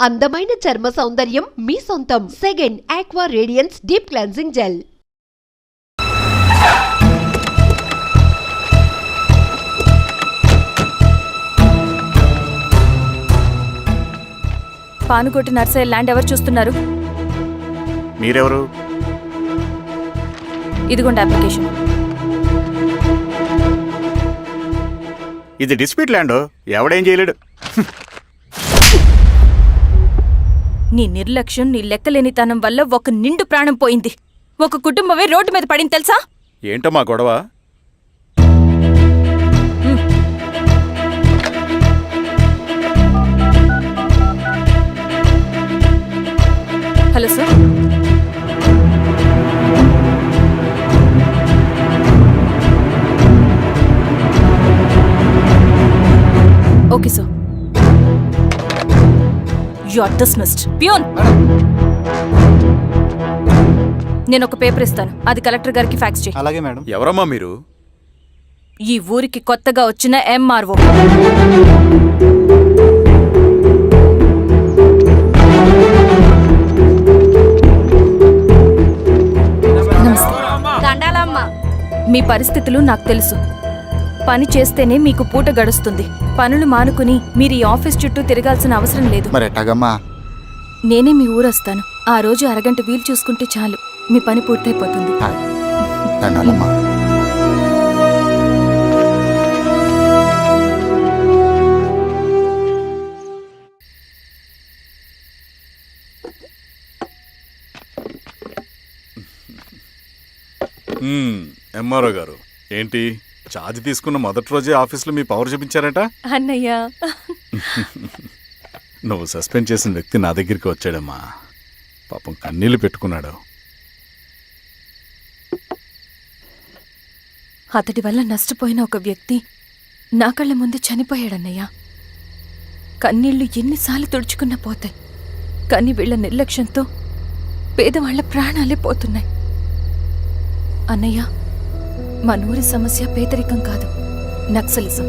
అందమైన చర్మ సౌందర్యం మీ సొంతం. Second aqua radiance deep cleansing gel. Panukoti nursery land ఎవరు చూస్తున్నారు? మీరెవరు? ఇదిగోండి అప్లికేషన్. ఇది డిస్ప్యూట్ ల్యాండ్, ఎవడేం చేయలేడు. నీ నిర్లక్ష్యం, నీ లెక్కలేనితనం వల్ల ఒక నిండు ప్రాణం పోయింది. ఒక కుటుంబమే రోడ్డు మీద పడింది తెలుసా? ఏంటో మా గొడవ? Hello sir. Okay sir. You are dismissed. Peon, నేను ఒక పేపర్ ఇస్తాను, అది కలెక్టర్ గారికి ఫ్యాక్స్ చేయి. అలాగే మేడం. ఎవరమ్మా మీరు? ఈ ఊరికి కొత్తగా వచ్చిన ఎంఆర్ఓ. మీ పరిస్థితులు నాకు తెలుసు. పని చేస్తేనే మీకు పూట గడుస్తుంది. పనులు మానుకుని మీరు ఈ ఆఫీస్ చుట్టూ తిరగాల్సిన అవసరం లేదు. మరి ఎట్టాగమ్మా? నేనే మీ ఊరొస్తాను. ఆ రోజు అరగంట వీలు చూసుకుంటే చాలు, మీ పని పూర్తయిపోతుంది. దండాలమ్మా. ఎంఆర్ఓ గారు, ఏంటి ఛార్జ్ తీసుకున్న మొదటి రోజే ఆఫీస్లో మీ పవర్ చూపించారట? అన్నయ్య, నువ్వు సస్పెండ్ చేసిన వ్యక్తి నా దగ్గరికి వచ్చాడమ్మా. పాపం కన్నీళ్లు పెట్టుకున్నాడు. అతడి వల్ల నష్టపోయిన ఒక వ్యక్తి నా కళ్ళ ముందు చనిపోయాడన్నయ్య. కన్నీళ్లు ఎన్నిసార్లు తుడుచుకున్నా పోతాయి, కానీ వీళ్ల నిర్లక్ష్యంతో పేదవాళ్ల ప్రాణాలే పోతున్నాయి. అన్నయ్య, మా నూరి సమస్య పేదరికం కాదు, నక్సలిజం.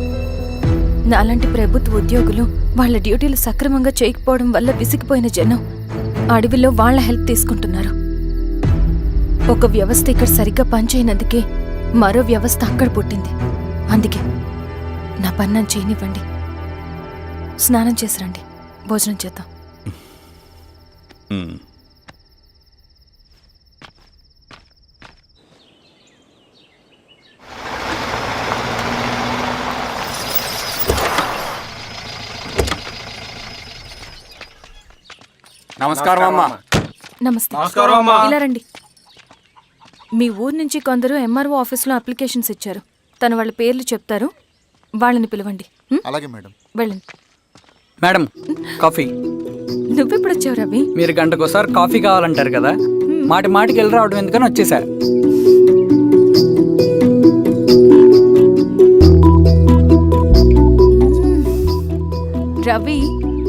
నాలాంటి ప్రభుత్వ ఉద్యోగులు వాళ్ళ డ్యూటీలు సక్రమంగా చేయకపోవడం వల్ల విసిగిపోయిన జనం అడవిలో వాళ్ల హెల్ప్ తీసుకుంటున్నారు. ఒక వ్యవస్థ ఇక్కడ సరిగ్గా పనిచేయనందుకే మరో వ్యవస్థ అక్కడ పుట్టింది. అందుకే నా పన్నం చేయనివ్వండి. స్నానం చేసిరండి, భోజనం చేద్దాం. నమస్కారం అమ్మా. నమస్తే. ఇలా రండి. మీ ఊరు నుంచి కొందరు ఎంఆర్ఓ ఆఫీస్లో అప్లికేషన్స్ ఇచ్చారు. తను వాళ్ళ పేర్లు చెప్తారు, వాళ్ళని పిలవండి. అలాగే మేడం. వెళ్ళండి. Madam, coffee. నువ్వెప్పుడు వచ్చావు రవి? మీరు గంటకోసారి కాఫీ కావాలంటారు కదా, మాటి మాటికి వెళ్ళి రావడం ఎందుకని వచ్చేసా. రవి,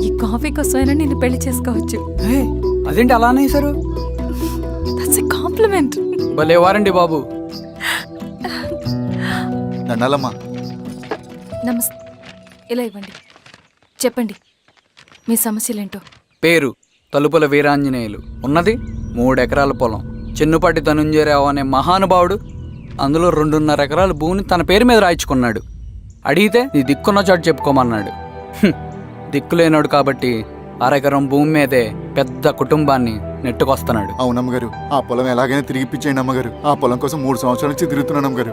ఈ కాఫీ కోసమైనా నిన్ను పెళ్లి చేసుకోవచ్చు. అదేంటి అలా అనేసారు? That's a compliment. భలే వారండి బాబు. దండాలమ్మా. నమస్తే. ఇలా ఇవ్వండి. చెప్పండి మీ సమస్యలేంటో. పేరు తలుపుల వీరాంజనేయులు. ఉన్నది 3 ఎకరాల పొలం. చిన్నుపాటి ధనుంజయరావు అనే మహానుభావుడు అందులో 2.5 ఎకరాల భూమిని తన పేరు మీద రాయించుకున్నాడు. అడిగితే నీ దిక్కున్న చోటు చెప్పుకోమన్నాడు. దిక్కులేనాడు కాబట్టి 1/2 ఎకరం భూమి మీదే పెద్ద కుటుంబాన్ని నెట్టుకొస్తున్నాడు. అవునమ్మగారు, ఆ పొలం ఎలాగైనా తిరిగిప్పించేయండి అమ్మగారు. ఆ పొలం కోసం 3 సంవత్సరాల నుంచి తిరుగుతున్నాను అమ్మగారు.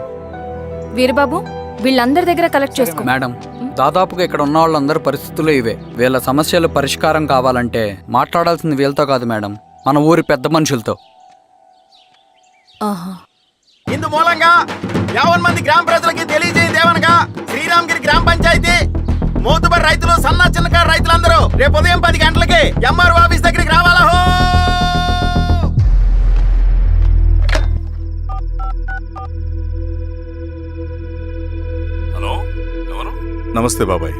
వీరబాబు, వీళ్ళందరి దగ్గర కలెక్ట్ చేసుకో. మేడం, దాదాపుగా ఇక్కడ ఉన్న వాళ్ళందరి పరిస్థితులు ఇవే. వీళ్ళ సమస్యలు పరిష్కారం కావాలంటే మాట్లాడాల్సింది వీళ్ళతో కాదు మేడం, మన ఊరి పెద్ద మనుషులతో. ఇందు మూలంగా 50 మంది గ్రామ ప్రజలకి తెలియజేయదేవనగా శ్రీరామగిరి గ్రామ పంచాయతీ మోతుబరి రైతులు, సన్న చిన్నకారు రైతులందరూ రేపు ఉదయం 10 గంటలకి ఎంఆర్ఓ ఆఫీస్ దగ్గరికి రావాలా. హలో, ఎవరు? నమస్తే బాబాయ్,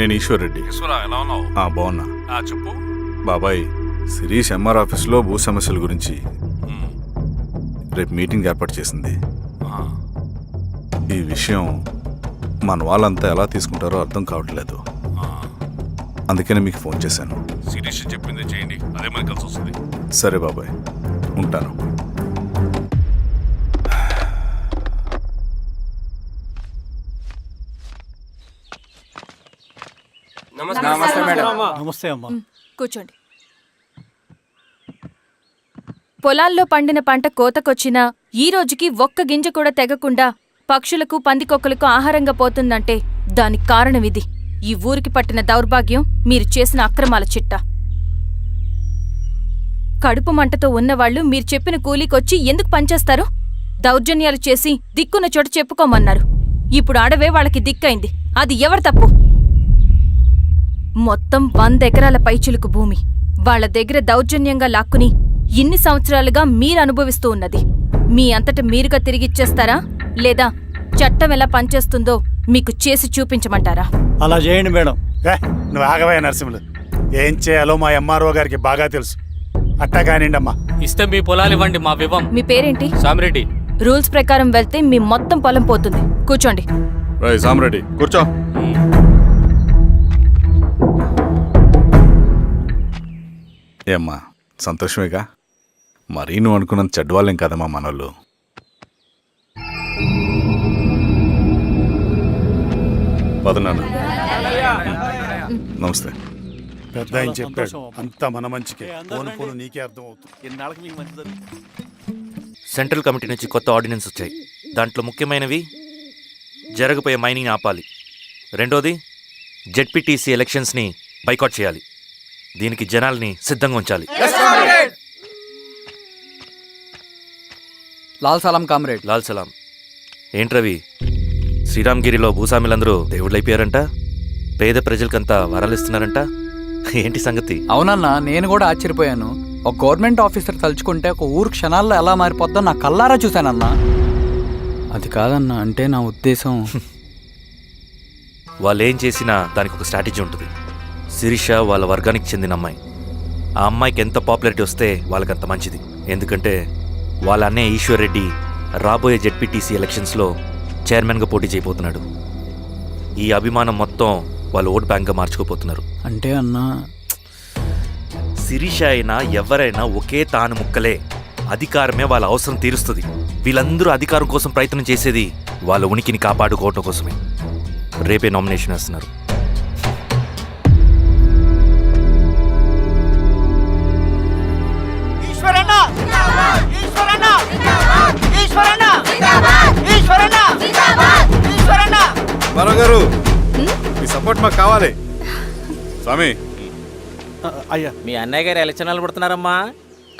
నేను ఈశ్వర్ రెడ్డి. ఎలా ఉన్నావు? బాగున్నా. చెప్పు బాబాయ్, శిరీష్ ఎంఆర్ ఆఫీస్లో భూ సమస్యల గురించి రేపు మీటింగ్ ఏర్పాటు చేసింది. ఈ విషయం మన వాళ్ళంతా ఎలా తీసుకుంటారో అర్థం కావట్లేదు. అందుకనే మీకు ఫోన్ చేశాను. శిరీష్ చెప్పింది చేయండి, అదే మనకు కలిసి వస్తుంది. సరే బాబాయ్, ఉంటాను. నమస్తే అమ్మా. కూర్చోండి. పొలాల్లో పండిన పంట కోతకొచ్చినా ఈ రోజుకి ఒక్క గింజ కూడా తెగకుండా పక్షులకు పందికొక్కలకు ఆహారంగా పోతుందంటే దానికి కారణం ఇది. ఈ ఊరికి పట్టిన దౌర్భాగ్యం మీరు చేసిన అక్రమాల చిట్టా. కడుపు మంటతో ఉన్నవాళ్లు మీరు చెప్పిన కూలీకొచ్చి ఎందుకు పనిచేస్తారు? దౌర్జన్యాలు చేసి దిక్కున్న చోట చెప్పుకోమన్నారు. ఇప్పుడు అడవే వాళ్ళకి దిక్కైంది. అది ఎవరి తప్పు? మొత్తం 100 ఎకరాల పైచిలుకు భూమి వాళ్ల దగ్గర దౌర్జన్యంగా లాక్కుని ఇన్ని సంవత్సరాలుగా మీరు అనుభవిస్తూ ఉన్నది. మీ అంతట మీరుగా తిరిగిచ్చేస్తారా, లేదా చట్టం ఎలా పనిచేస్తుందో మీకు చేసి చూపించమంటారా? అలా చేయండి మేడం. నువ్వు ఆగవే నరసింహులు. ఏం చేయాలో మా ఎంఆర్ఓ గారికి బాగా తెలుసు. అట్టా కానివ్వండి అమ్మా. ఇస్తే మీ పొలాలు ఇవ్వండి, మా వివం. మీ పేరేంటి? సామిరెడ్డి. రూల్స్ ప్రకారం వెళ్తే మీ మొత్తం పొలం పోతుంది. కూర్చోండి. సామిరెడ్డి కూర్చో. ఏమ్మా సంతోషమేగా? మరీ నువ్వు అనుకున్నంత చెడ్డవాళ్ళేం కదమ్మా మనోళ్ళు. పదనాన్న. నమస్తే. పెద్ద ఆయన చెప్పాడు, అంతా మన మంచికే. పోను పోను నీకే అర్థం అవుతుంది. ఎన్నాళ్ళకి మీకు మంచి జరుగుతుంది. సెంట్రల్ కమిటీ నుంచి కొత్త ఆర్డినెన్స్ వచ్చాయి. దాంట్లో ముఖ్యమైనవి జరగబోయే మైనింగ్ ఆపాలి. రెండోది జెడ్పీటీసీ ఎలక్షన్స్ని బైకాట్ చేయాలి. దీనికి జనాల్ని సిద్ధంగా ఉంచాలి. లాల్ సలాం కామ్రేడ్. లాల్ సలాం. ఏంట్రవి, శ్రీరామ్గిరిలో భూస్వాములందరూ దేవుళ్ళైపోయారంట, పేద ప్రజలకంతా వరాలిస్తున్నారంట. ఏంటి సంగతి? అవునన్నా, నేను కూడా ఆశ్చర్యపోయాను. ఒక గవర్నమెంట్ ఆఫీసర్ తలుచుకుంటే ఒక ఊరు క్షణాల్లో ఎలా మారిపోద్దో నా కల్లారా చూశానన్నా. అది కాదన్నా, అంటే నా ఉద్దేశం వాళ్ళు ఏం చేసినా దానికి ఒక స్ట్రాటజీ ఉంటుంది. శిరీష వాళ్ళ వర్గానికి చెందిన అమ్మాయి. ఆ అమ్మాయికి ఎంత పాపులారిటీ వస్తే వాళ్ళకంత మంచిది. ఎందుకంటే వాళ్ళ అన్నయ్య ఈశ్వర్ రెడ్డి రాబోయే జెడ్పీటీసీ ఎలక్షన్స్లో చైర్మన్గా పోటీ చేయబోతున్నాడు. ఈ అభిమానం మొత్తం వాళ్ళు ఓట్ బ్యాంక్గా మార్చుకోపోతున్నారు. అంటే అన్నా, శిరీష అయినా ఎవరైనా ఒకే తాను ముక్కలే. అధికారమే వాళ్ళ అవసరం తీరుస్తుంది. వీళ్ళందరూ అధికారం కోసం ప్రయత్నం చేసేది వాళ్ళ ఉనికిని కాపాడుకోవటం కోసమే. రేపే నామినేషన్ వేస్తున్నారు. గారు మీ సపోర్ట్ మాకు కావాలి. స్వామి, అయ్యా, మీ అన్నయ్య గారు ఎలక్షన్లు పడుతున్నారమ్మా.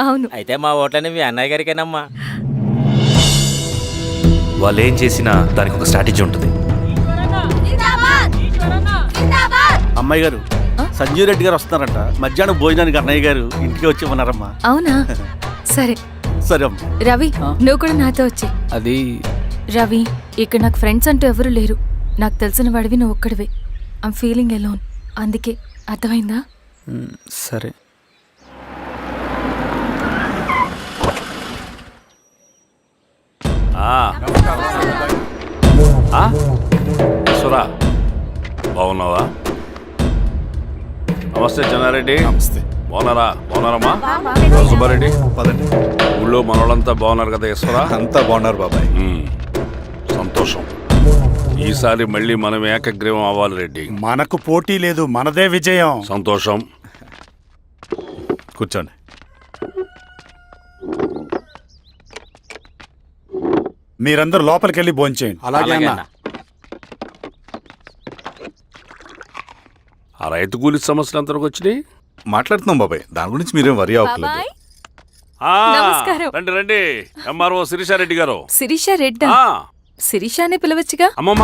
అవును. అయితే మా ఓట్లని మీ అన్నయ్య గారికేనమ్మా. వాళ్ళు ఏం చేసినా దానికి ఒక స్ట్రాటజీ ఉంటుంది. అమ్మాయి గారు, సంజీవ్ రెడ్డి గారు వస్తున్నారంట. మధ్యాహ్నం భోజనానికి అన్నయ్య గారు ఇంటికి వచ్చి ఉన్నారమ్మా. అవునా? సరే సరే అమ్మా. రవి, నువ్వు కూడా నాతో వచ్చి. అది రవి, ఇక్కడ నాకు ఫ్రెండ్స్ అంటూ ఎవరూ లేరు. నాకు తెలిసిన వాడివి నువ్వు ఒక్కడివే. I'm feeling alone. అందుకే, అర్థమైందా? సరే. సురా, బాగున్నావా? నమస్తే చెన్నారెడ్డి. నమస్తే. బాగున్నారమ్మా? సుబ్బారెడ్డి, పదండి. ఊళ్ళో మనోళ్ళంతా బాగున్నారు కదా ఈశ్వరా? అంతా బాగున్నారు బాబాయ్. సంతోషం. ఈసారి మళ్ళీ మనం ఏకగ్రీవం అవ్వాలి రెడ్డి. మనకు పోటీ లేదు, మనదే విజయం. సంతోషం. కూర్చోండి. మీరందరూ లోపలికి వెళ్ళి భోంచేయండి. అలాగే అన్న. ఆ రైతు కూలి సమస్యలు ఎంతవరకు వచ్చినాయి? మాట్లాడుతున్నాం బాబాయ్, దాని గురించి మీరేం వరి అవ్వట్లేదు. బాబాయ్, ఆ, నమస్కారం. రండి రండి. ఎంఆర్ఓ శిరీషారెడ్డి గారు. శిరీష రెడ్డా? ఆ, శిరీష అనే పిలవచ్చుగా. అమ్మమ్మ,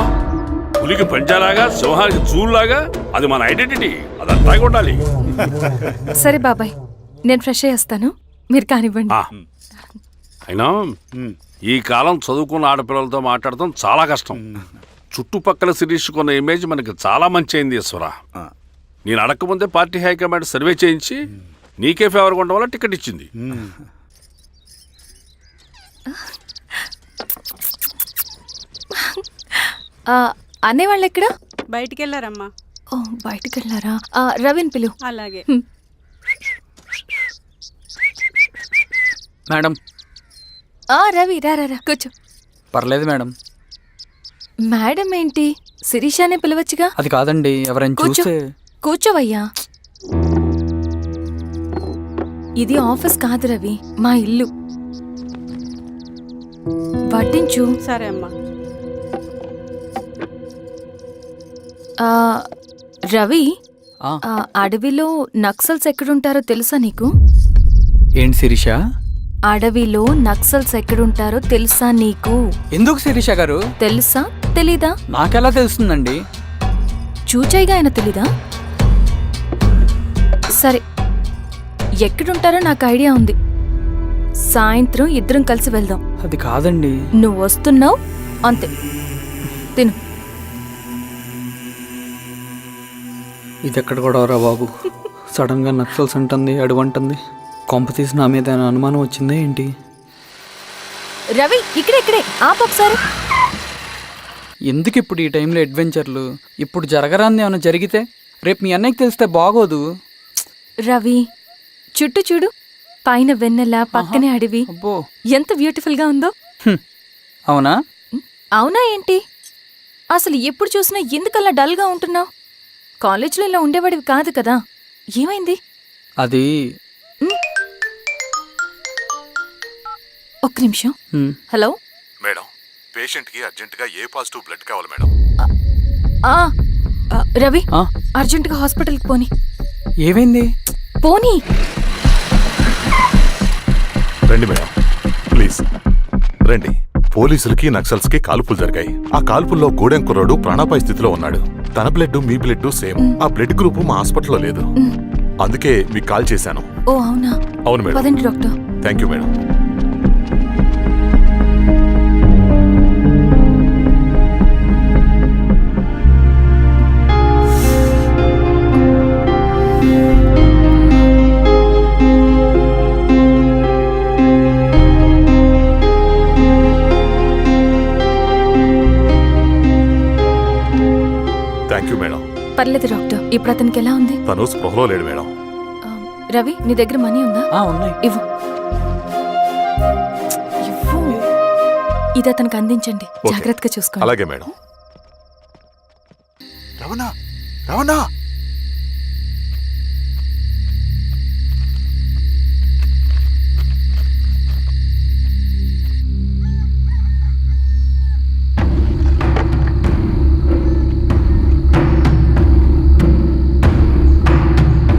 పులికి పంచాలాగా సింహానికి చూలాగా అది మన ఐడెంటిటీ. అది అట్లాగే ఉండాలి. సరే బాబాయ్, నేను ఫ్రెష్ అయ్యి వస్తాను, మీరు కానివ్వండి. ఆ, అయినా ఈ కాలం చదువుకున్న ఆడపిల్లలతో మాట్లాడటం చాలా కష్టం. చుట్టుపక్కల శిరీషుకున్న ఇమేజ్ మనకి చాలా మంచి అయింది ఈశ్వరా. నేను అడగకముందే పార్టీ హైకమాండ్ సర్వే చేయించి నీకే ఫేవర్గా ఉండడం వల్ల టికెట్ ఇచ్చింది. అనేవాళ్ళు ఎక్కడ? బయటికి వెళ్ళారమ్మా. ఓ బయటికి వెళ్ళారా? రవిని పిలు. అలాగే. మేడం రవి రా రా రా, కూర్చో. పర్లేదు మేడం. మేడం ఏంటి, శిరీషానే పిలవచ్చుగా. అది కాదండి, ఎవరైనా కూర్చో. చూస్తే. కూర్చోవయ్యా. ఇది ఆఫీస్ కాదు రవి, మా ఇల్లు. వడ్డించు. సరే అమ్మా. రవి, ఆ, అడవిలో నక్సల్స్ ఎక్కడుంటారో తెలుసా నీకు? ఏంటి శిరీష? అడవిలో నక్సల్స్ ఎక్కడుంటారో తెలుసా నీకు? ఎందుకు శిరీష గారు? తెలుసా తెలీదా? నాకెలా తెలుస్తుందండి? చూచాయిగా ఆయన తెలీదా? సరే, ఎక్కడుంటారో నాకు ఐడియా ఉంది. సాయంత్రం ఇద్దరం కలిసి వెళ్దాం. అది కాదండి. నువ్వు వస్తున్నావు అంతే. తిను. ఇది ఎక్కడ కూడా రా బాబు, సడన్ గా నక్సల్స్ అంటుంది, అడుగుంటుంది. కొంప తీసి నా మీద ఏమైనా అనుమానం వచ్చిందా ఏంటి? రవి ఇక్కడే ఆపొకసారి. ఎందుకు ఇప్పుడు ఈ టైంలో అడ్వెంచర్లు? ఇప్పుడు జరగరాంది ఏమైనా జరిగితే రేపు మీ అన్నయ్యకి తెలిస్తే బాగోదు. రవి, చుట్టూ చూడు, పైన వెన్నెల, పక్కనే అడవి. అబ్బో, ఎంత బ్యూటిఫుల్ గా ఉందో. అవునా? అవునా ఏంటి? అసలు ఎప్పుడు చూసినా ఎందుకలా డల్ గా ఉంటున్నావు? కాలేజీలో ఇలా ఉండేవాడివి కాదు కదా, ఏమైంది? అది ఒక్క నిమిషం. హలో మేడం, పేషెంట్కి అర్జెంటుగా ఏ పాజిటివ్ బ్లడ్ కావాలి మేడం. రవి, ఆ? అర్జెంటుగా హాస్పిటల్కి పోని. ఏమైంది? పోనీ. రండి మేడం, ప్లీజ్ రండి. పోలీసులకి నక్సల్స్కి కాల్పులు జరిగాయి. ఆ కాల్పుల్లో గూడెం కుర్రాడు ప్రాణాపాయ స్థితిలో ఉన్నాడు. తన బ్లడ్ మీ బ్లడ్ సేమ్. ఆ బ్లడ్ గ్రూప్ మా హాస్పిటల్లో లేదు, అందుకే మీకు కాల్ చేశాను. ఓ అవునా? అవును మేడం. పదండి doctor. Thank you madam. Thank you madam. పర్లేదు డాక్టర్, ఇప్పుడు అతనికి ఎలా ఉంది? తను స్పృహలో లేడు మేడం. రవి, నీ దగ్గర మనీ ఉందా? ఉన్నాయి. ఇవ్వు. ఇది అతనికి అందించండి, ఓకే. జాగ్రత్తగా చూసుకోండి. అలాగే మేడం. రవణ, రవణ,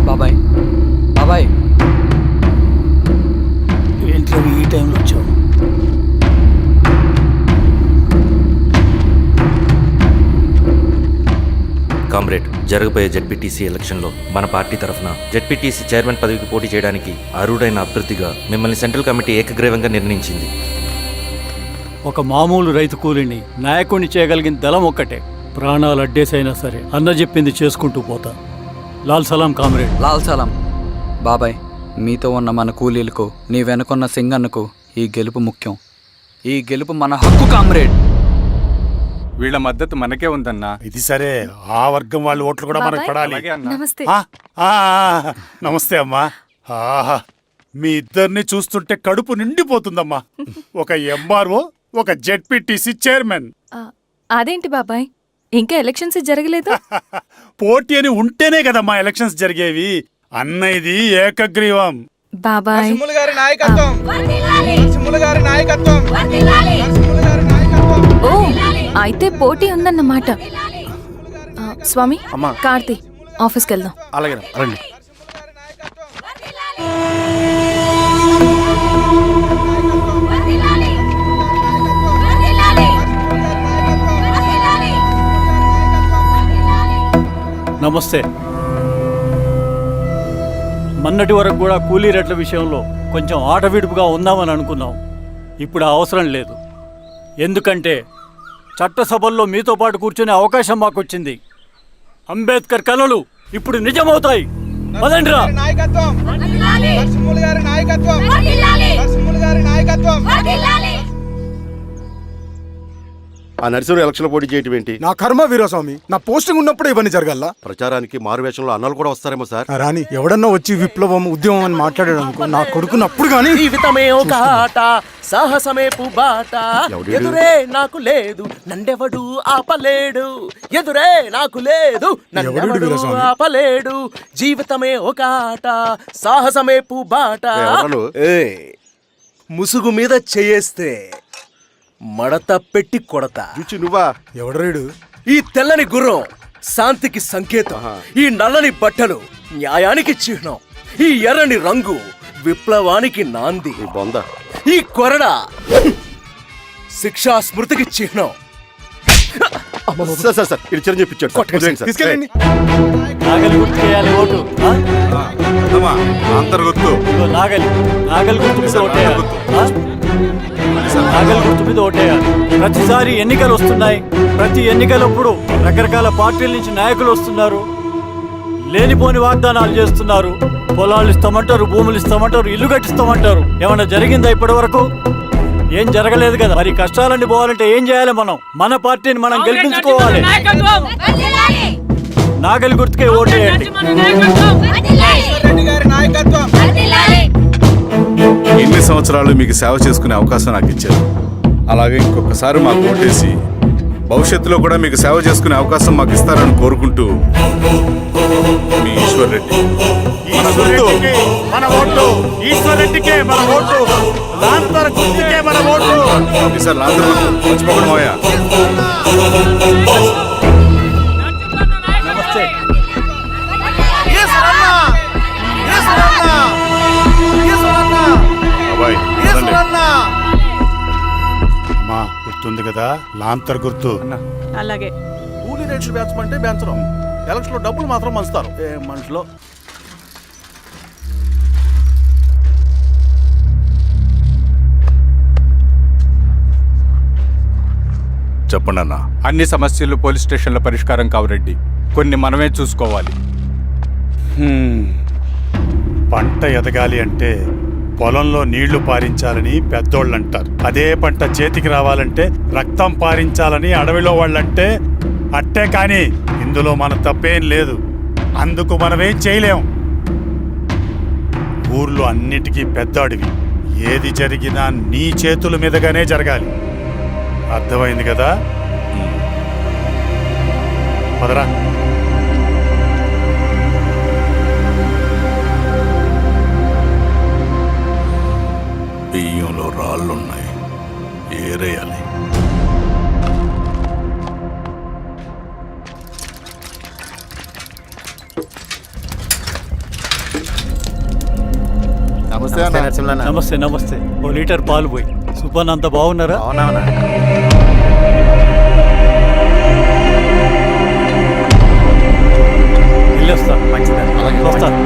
బాబాయ్, బాబాయ్. ఏంటి ఈ టైంలో వచ్చావు? కామ్రేడ్, జరగబోయే జెడ్పీటీసీ ఎలక్షన్లో మన పార్టీ తరఫున జెడ్పీటీసీ చైర్మన్ పదవికి పోటీ చేయడానికి అర్హుడైన అభ్యర్థిగా మిమ్మల్ని సెంట్రల్ కమిటీ ఏకగ్రీవంగా నిర్ణయించింది. ఒక మామూలు రైతు కూలీని నాయకుడిని చేయగలిగిన దళం ఒక్కటే. ప్రాణాలు అడ్డేసైనా సరే అన్న చెప్పింది చేసుకుంటూ పోతా. లాల్ సలాం కామ్రేడ్. లాల్ సలాం. బాబాయ్, మీతో ఉన్న మన కూలీలకు, నీ వెనుకున్న సింగన్నకు ఈ గెలుపు ముఖ్యం. ఈ గెలుపు మన హక్కు కామ్రేడ్. వీళ్ళ మద్దతు మనకే ఉందన్నా. ఇది సరే, ఆ వర్గం వాళ్ళ ఓట్లు కూడా మనకు పడాలి. నమస్తే. నమస్తే అమ్మా. ఆహా, మీ ఇద్దరిని చూస్తుంటే కడుపు నిండిపోతుందమ్మా. ఒక ఎంఆర్ఓ, ఒక జెడ్పీటీసీ చైర్మన్. అదేంటి బాబాయ్, ఇంకా ఎలక్షన్స్ జరగలేదు? పోటీ అని ఉంటేనే కదమ్మా ఎలక్షన్స్ జరిగేవి. అన్న ఇది ఏకగ్రీవం. బాబాయ్, ఓ అయితే పోటీ ఉందన్నమాట. స్వామి, కార్తీ, ఆఫీస్కి వెళ్దాం. అలాగే రండి. నమస్తే. మొన్నటి వరకు కూడా కూలీ రేట్ల విషయంలో కొంచెం ఆటవిడుపుగా ఉందామని అనుకున్నాం. ఇప్పుడు ఆ అవసరం లేదు. ఎందుకంటే చట్టసభల్లో మీతో పాటు కూర్చునే అవకాశం మాకొచ్చింది. అంబేద్కర్ కలలు ఇప్పుడు నిజమవుతాయి. పదండ్రా. ఆ నరసింహ ఎలక్షన్ పోటీ చేయటం ఏంటి? నా కర్మ వీరస్వామి, నా పోస్టింగ్ ఉన్నప్పుడు ఇవన్నీ జరగాల. ప్రచారానికి మారువేషంలో అన్నాలు కూడా వస్తారేమో సార్. రాని ఎవడన్నా వచ్చి విప్లవం ఉద్యమం అని మాట్లాడాడు అనుకో, నా కొడుకుని అప్పుడు గానీ జీవితమే ఒక ఆట, సాహసమే పుబాట, ఎదురే నాకు లేదు నన్నెవడు ఆపలేడు, ఎదురే నాకు లేదు నన్నెవడు ఆపలేడు, జీవితమే ఒక ఆట, సాహసమే పుబాట. ముసుగు మీద చేయేస్తే మడత పెట్టి కొడతా. నువ్వా? ఎవడరేడు? ఈ తెల్లని గుర్రం శాంతికి సంకేతం, ఈ నల్లని బట్టలు న్యాయానికి చిహ్నం, ఈ ఎర్రని రంగు విప్లవానికి నాంది, ఈ కొరడ శిక్షా స్మృతికి చిహ్నం. సార్ ఇది చిరంజీవి పిచ్చాడు. తీసుకెళ్ళండి. నాగలి గుర్తుకేయాలి ఓటు. అంతర్ గుర్తు ఇదిగో నాగలి గుర్తు మీద ఓటేయాలి. నాగలి గుర్తు మీద ఓటేయాలి. ప్రతిసారి ఎన్నికలు వస్తున్నాయి. ప్రతి ఎన్నికలప్పుడు రకరకాల పార్టీల నుంచి నాయకులు వస్తున్నారు, లేనిపోని వాగ్దానాలు చేస్తున్నారు. పొలాలు ఇస్తామంటారు, భూములు ఇస్తామంటారు, ఇల్లు కట్టిస్తామంటారు. ఏమన్నా జరిగిందా ఇప్పటి వరకు? ఏం జరగలేదు కదా. మరి కష్టాలన్నీ పోవాలంటే ఏం చేయాలి? మనం మన పార్టీని మనం గెలిపించుకోవాలి. నాగలి గుర్తుకే ఓటేయండి. ఇన్ని సంవత్సరాలు మీకు సేవ చేసుకునే అవకాశం నాకు ఇచ్చారు. అలాగే ఇంకొకసారి మాకు ఓటేసి భవిష్యత్తులో కూడా మీకు సేవ చేసుకునే అవకాశం మాకు ఇస్తారని కోరుకుంటూ మీ ఈశ్వర్ రెడ్డి. మన ఓటు ఈశ్వర్ రెడ్డికే, మన ఓటు లాంతర్ గుర్తుకే, మన ఓటు. సార్ మర్చిపోకుండా పోయా. నమస్తే. అబ్బాయి రండి. అమ్మా గుర్తుంది కదా, లాంతర్ గుర్తు. అలాగే కూలీ రేట్లు పెంచమంటే పెంచడం, ఎలక్షన్ లో డబ్బులు మాత్రం పంచుతారు. ఏ మనుషులో చెప్పండి అన్న. అన్ని సమస్యలు పోలీస్ స్టేషన్ల పరిష్కారం కావు రెడ్డి, కొన్ని మనమే చూసుకోవాలి. పంట ఎదగాలి అంటే పొలంలో నీళ్లు పారించాలని పెద్దోళ్ళు అంటారు. అదే పంట చేతికి రావాలంటే రక్తం పారించాలని అడవిలో వాళ్ళంటే అట్టే. కానీ ఇందులో మన తప్పేం లేదు, అందుకు మనమేం చేయలేం. ఊర్లో అన్నిటికీ పెద్ద అడవి, ఏది జరిగినా నీ చేతుల మీదగానే జరగాలి. అర్థమైంది కదా? పదరా. బియ్యంలో రాళ్ళున్నాయి, ఏరేయాలి. నమస్తే అన్న. నమస్తే నమస్తే. ఓ లీటర్ పాలు పోయి. సుబ్బన్ అంత బాగున్నారా? వెళ్ళొస్తా. వస్తాను.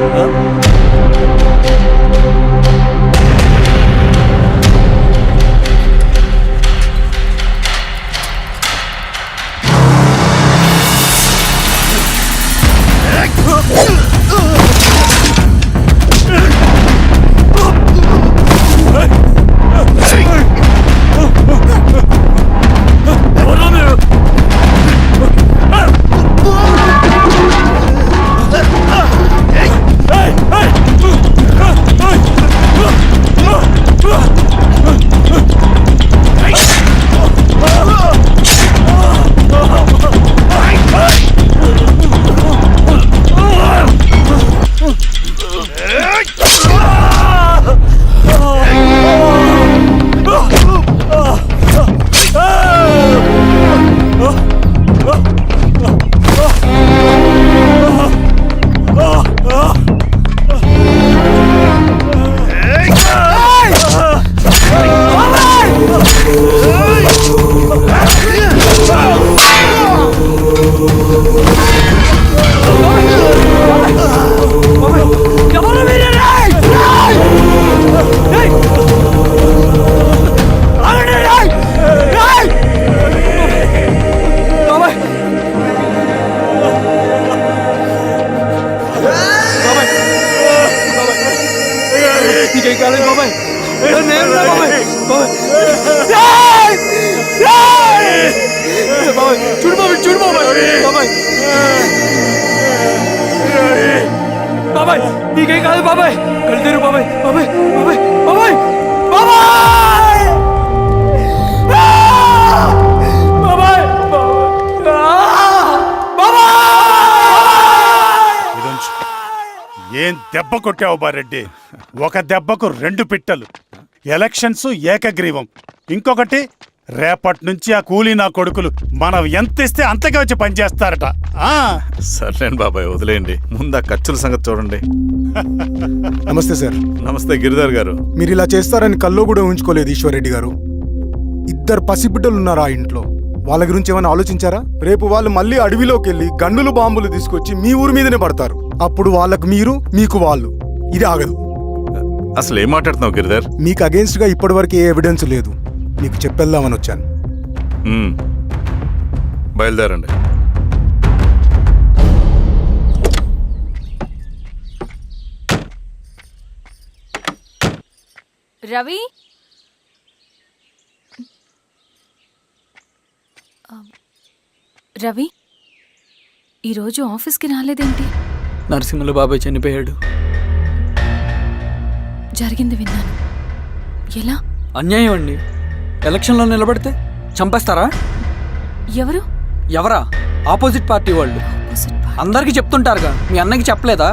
నీకేం కాలేదు బాబాయ్? చూడు బాబాయ్, చూడు బాబాయ్, బాబాయ్ బాబాయ్ నీకేం కాదు బాబాయ్, కళ్ళు బాబాయ్, బాబాయ్ బాబాయ్ బాబాయ్ బాబాయ్ బాబాయ్ ఇదొంచు. ఏం దెబ్బ కొట్టావు బారెడ్డి? ఒక దెబ్బకు 2 పిట్టలు. ఎలక్షన్స్ ఏకగ్రీవం. ఇంకొకటి, రేపటి నుంచి ఆ కూలీ నా కొడుకులు మనం ఎంత ఇస్తే అంతగా వచ్చి పనిచేస్తారట. సర్లేండి బాబాయ్, వదిలేయండి. ముందు ఆ ఖర్చుల సంగతి చూడండి. నమస్తే సార్. నమస్తే గిరిధర్ గారు. మీరు ఇలా చేస్తారని కల్లో కూడా ఉంచుకోలేదు ఈశ్వర్రెడ్డి గారు. 2 పసిబిడ్డలు ఉన్నారు ఆ ఇంట్లో. వాళ్ళ గురించి ఏమైనా ఆలోచించారా? రేపు వాళ్ళు మళ్ళీ అడవిలోకి వెళ్ళి గన్నులు బాంబులు తీసుకొచ్చి మీ ఊరి మీదనే పడతారు. అప్పుడు వాళ్ళకు మీరు, మీకు వాళ్ళు. ఇది ఆగదు. అసలు ఏం మాట్లాడుతున్నావు గిరిధర్? మీకు అగేన్స్ట్ గా ఇప్పటివరకు ఏ ఎవిడెన్స్ లేదు. మీకు చెప్పేద్దామని వచ్చాను. బయలుదేరండి. రవి, రవి ఈరోజు ఆఫీస్కి రాలేదేంటి? నరసింహుల బాబాయ్ చనిపోయాడు. జరిగింది విన్నాను. ఎలా? అన్యాయం అండి. ఎలక్షన్లో నిలబడితే చంపేస్తారా? ఎవరు? ఎవరా? ఆపోజిట్ పార్టీ వాళ్ళు. అందరికీ చెప్తుంటారుగా, మీ అన్నకి చెప్పలేదా?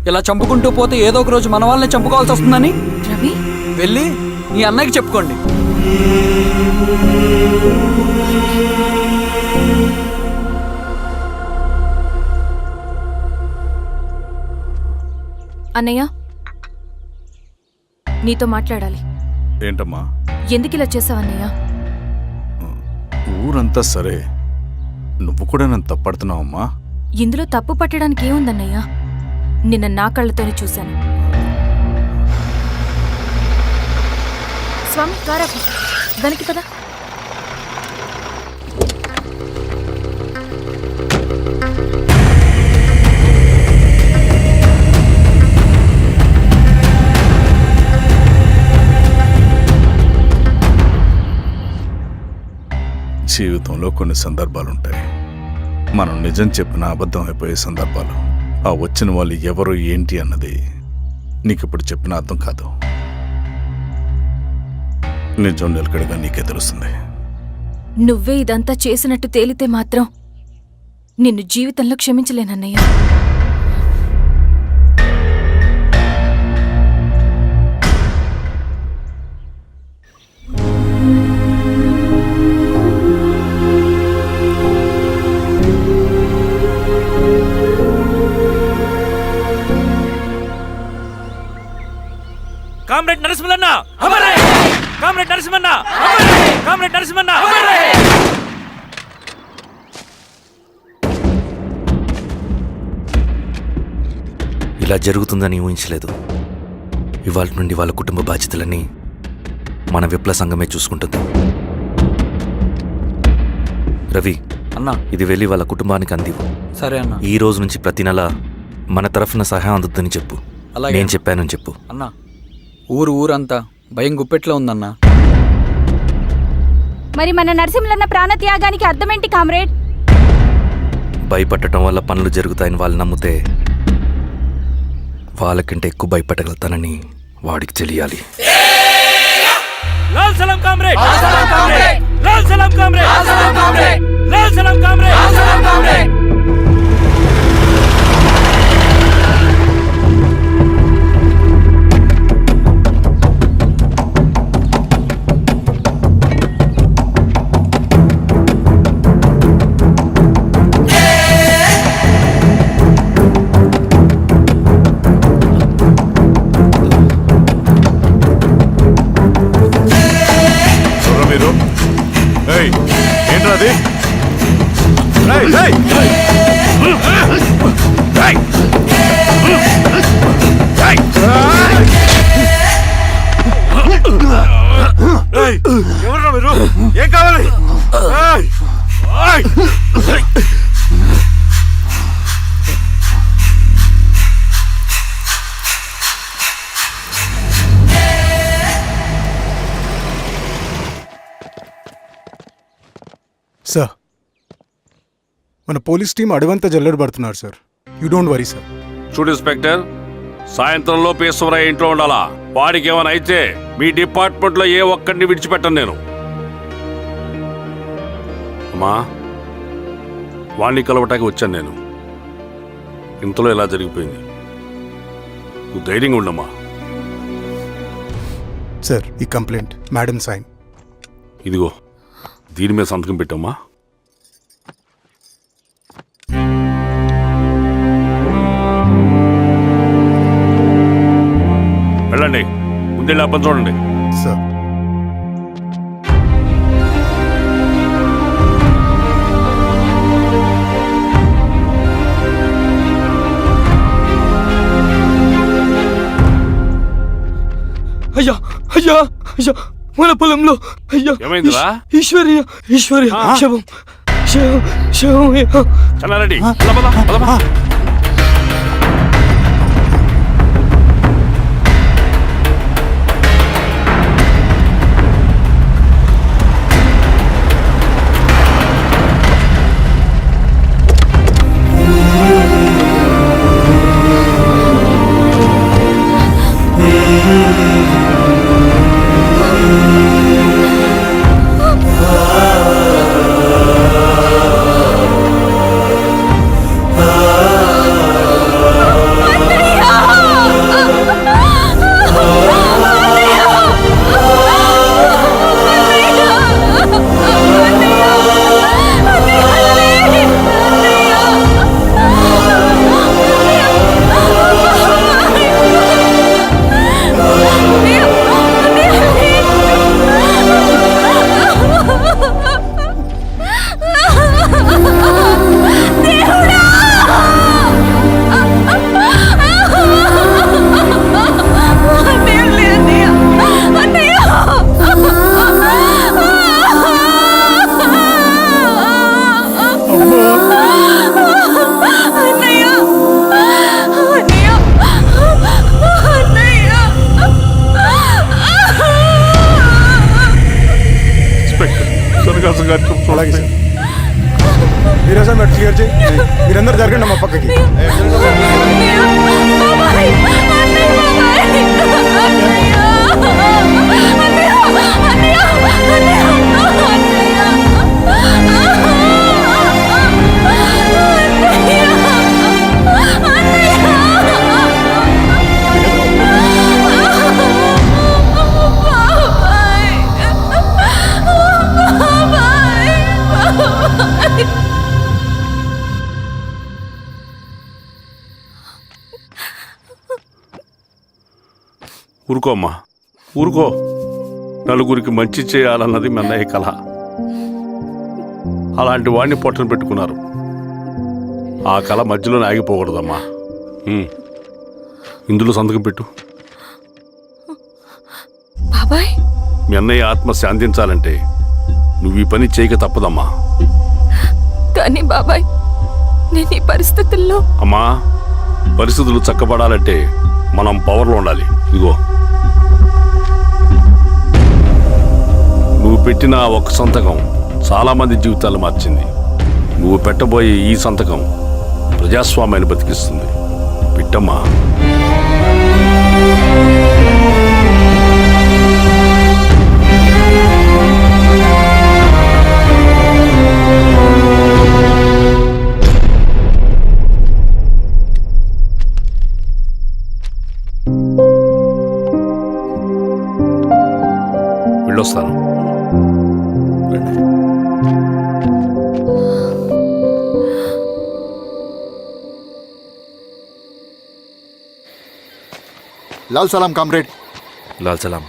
ఇలా చంపుకుంటూ పోతే ఏదో ఒక రోజు మన వాళ్ళని చంపుకోవాల్సి వస్తుందని. రవి, వెళ్ళి మీ అన్నకి చెప్పుకోండి. అన్నయ్య, నీతో మాట్లాడాలి. ఏంటమ్మా? ఎందుకు ఇలా చేసావన్నయ్య? ఊరంతా సరే, నువ్వు కూడా నన్ను తప్పడుతున్నావమ్మా. ఇందులో తప్పు పట్టడానికి ఏముందన్నయ్య? నిన్న నా కళ్ళతోనే చూశాను. స్వామి, కారాపు దానికి పద. జీవితంలో కొన్ని సందర్భాలుంటాయి. మనం నిజం చెప్పిన అబద్ధం అయిపోయే సందర్భాలు. ఆ వచ్చిన వాళ్ళు ఎవరు ఏంటి అన్నది నీకిప్పుడు చెప్పిన అర్థం కాదు. నిజం నిలకడగా నీకే తెలుస్తుంది. నువ్వే ఇదంతా చేసినట్టు తేలితే మాత్రం నిన్ను జీవితంలో క్షమించలేనన్నయ్య. కామ్రేడ్ నరసింహన్న, కామ్రేడ్ నరసింహన్న, కామ్రేడ్ నరసింహన్న. ఇలా జరుగుతుందని ఊహించలేదు. ఇవాళ నుండి వాళ్ళ కుటుంబ బాధ్యతలన్నీ మన విప్లవ సంఘమే చూసుకుంటుంది. రవి అన్నా, ఇది వెళ్ళి వాళ్ళ కుటుంబానికి అందివు. సరే అన్న. ఈ రోజు నుంచి ప్రతి నెల మన తరఫున సహాయం అందుద్దని చెప్పు. అలాగే. నేను చెప్పానని చెప్పు. అన్నా, ఊరంతా భయం గుప్పెట్లో ఉందన్నా. మరి మన నరసింహన్న ప్రాణత్యాగానికి అర్థమేంటి కామ్రేడ్? భయపడటం వల్ల పనులు జరుగుతాయని వాళ్ళు నమ్మితే వాళ్ళకంటే ఎక్కువ భయపడగలుగుతానని వాడికి తెలియాలి. లాల్ సలాం కామ్రేడ్, లాల్ సలాం కామ్రేడ్, లాల్ సలాం కామ్రేడ్. ఏంట్రాది? ఎవరు మీరు? ఏం కావాలి? సార్ మన పోలీస్ టీం అడవంతా జల్లెడ పడుతున్నారు sir. You don't worry sir. చూడు ఇన్స్పెక్టర్, సాయంత్రంలో ఈశ్వరయ్య ఇంట్లో ఉండాలా. వాడికి ఏమైనా అయితే మీ డిపార్ట్మెంట్లో ఏ ఒక్కడిని విడిచిపెట్టను నేను. అమ్మా, వాణ్ణి కలవటానికి వచ్చాను నేను. ఇంతలో ఇలా జరిగిపోయింది. నువ్వు ధైర్యంగా ఉండమ్మా. సార్ ఈ కంప్లైంట్ మేడం సైన్. ఇదిగో దీని మీద సంతకం పెట్టమ్మా. వెళ్ళండి, ముందెళ్ళి అప్పని చూడండి. సార్ అయ్యా అయ్యా అయ్యా, మన పొలంలో అయ్యా ఏమైందిరా? ఈశ్వర్య శవం శవం శవం. చల్లారెడ్డి, పద. అలాగే సార్. మీరే సార్ మీరు క్లియర్ చేయి. మీరందరూ జరగండి మా పక్కకి. ఊరుకో అమ్మా, ఊరుకో. నలుగురికి మంచి చేయాలన్నది మీ అన్నయ్య కళ. అలాంటి వాడిని పొట్టను పెట్టుకున్నారు. ఆ కళ మధ్యలోనే ఆగిపోకూడదమ్మా. ఇందులో సంతకం పెట్టు. బాబాయ్, మీ అన్నయ్య ఆత్మ శాంతించాలంటే నువ్వు ఈ పని చేయక తప్పదమ్మా. కానీ బాబాయ్, నేను ఈ పరిస్థితుల్లో. అమ్మా, పరిస్థితులు చక్కబడాలంటే మనం పవర్లో ఉండాలి. ఇదిగో నువ్వు పెట్టిన ఒక్క సంతకం చాలా మంది జీవితాలు మార్చింది. నువ్వు పెట్టబోయే ఈ సంతకం ప్రజాస్వామ్యాన్ని బతికిస్తుంది. పెట్టమ్మా. వెళ్ళొస్తాను. లాల్ సలాం కామ్రేడ్. లాల్ సలాం.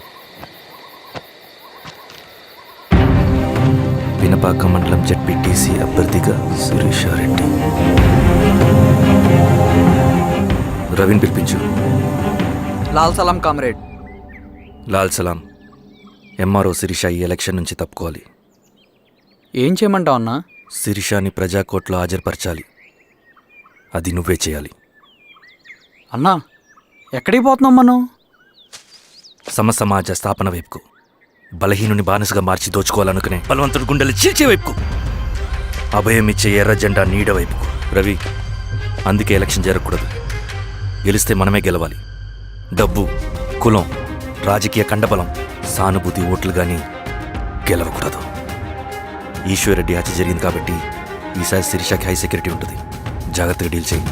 పినపాక మండలం జెడ్పీటీసీ అభ్యర్థిగా శిరీషారెడ్డి. రవిని పిలిపించు. లాల్ సలాం కామ్రేడ్. లాల్ సలాం. ఎంఆర్ఓ శిరీష ఈ ఎలక్షన్ నుంచి తప్పుకోవాలి. ఏం చేయమంటావు అన్నా? శిరీషాని ప్రజాకోర్టులో హాజరుపరచాలి. అది నువ్వే చేయాలి. అన్నా, ఎక్కడికి పోతున్నాం మనం? సమసమాజ స్థాపన వైపుకు. బలహీనుని బానిసగా మార్చి దోచుకోవాలనుకునే బలవంతుడు గుండెలు చీల్చే వైపుకు. అభయం ఇచ్చే ఎర్ర జెండా నీడ వైపుకు. రవి, అందుకే ఎలక్షన్ జరగకూడదు. గెలిస్తే మనమే గెలవాలి. డబ్బు, కులం, రాజకీయ కండబలం, సానుభూతి ఓట్లు కానీ గెలవకూడదు. ఈశ్వర్రెడ్డి హత్య జరిగింది కాబట్టి ఈసారి శిరీషకి హై సెక్యూరిటీ ఉంటుంది. జాగ్రత్తగా డీల్ చేయి.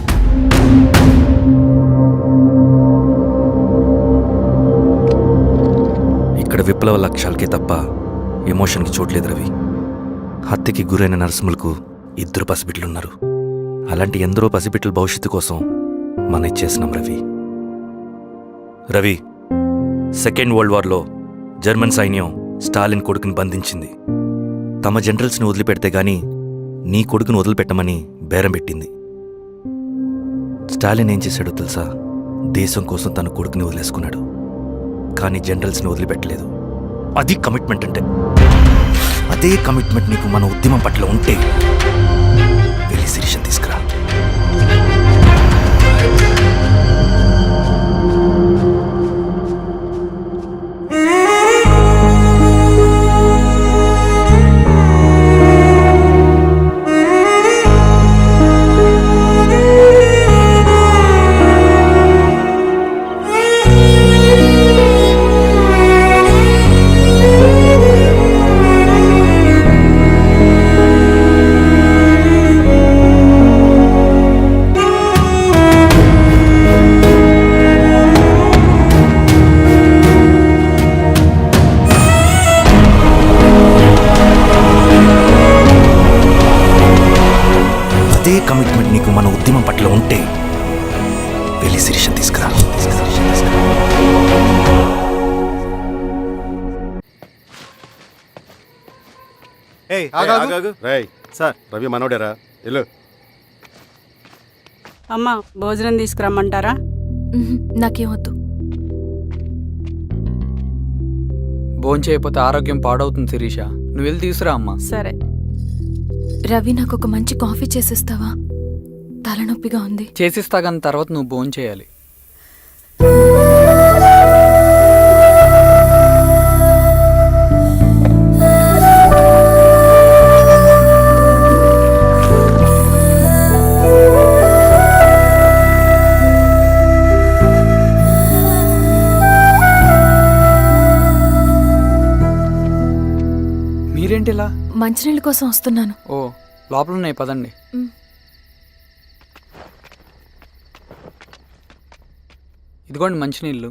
ఇక్కడ విప్లవ లక్ష్యాలకే తప్ప ఎమోషన్కి చోట్లేదు రవి. హత్యకి గురైన నరసింహులకు 2 పసిబిడ్డలున్నారు. అలాంటి ఎందరో పసిబిడ్డల భవిష్యత్తు కోసం మనం ఇచ్చేసినాం రవి. రవి, సెకండ్ వరల్డ్ వార్లో జర్మన్ సైన్యం స్టాలిన్ కొడుకుని బంధించింది. తమ జనరల్స్ని వదిలిపెడితే గాని నీ కొడుకును వదిలిపెట్టమని బేరం పెట్టింది. స్టాలిన్ ఏం చేశాడో తెలుసా? దేశం కోసం తన కొడుకుని వదిలేసుకున్నాడు. కానీ జనరల్స్ని వదిలిపెట్టలేదు. అది కమిట్మెంట్ అంటే. అదే కమిట్మెంట్ నీకు మన ఉద్యమం పట్ల ఉంటే వెళ్ళి శిరీషను తీసుకురా. అదే కమిట్మెంట్ నీకు మన ఉద్యమం పట్ల ఉంటే వెళ్ళి శిరీషను తీసుకురా. సార్, రవి మనోడేరా? వెళ్ళు. అమ్మా, భోజనం తీసుకురమ్మంటారా? నాకేమొద్దు. భోంచేయకపోతే ఆరోగ్యం పాడవుతుంది శిరీష. నువ్వు వెళ్ళి తీసురా అమ్మా. సరే. రవి, నాకు ఒక మంచి కాఫీ చేసిస్తావా? తలనొప్పిగా ఉంది. చేసిస్తా కానీ తర్వాత నువ్వు భోంచేయాలి. మీరేంటిలా? మంచినీళ్ళ కోసం వస్తున్నాను. ఓ, లోపల ఉన్నాయి, పదండి. ఇదిగోండి మంచినీళ్ళు.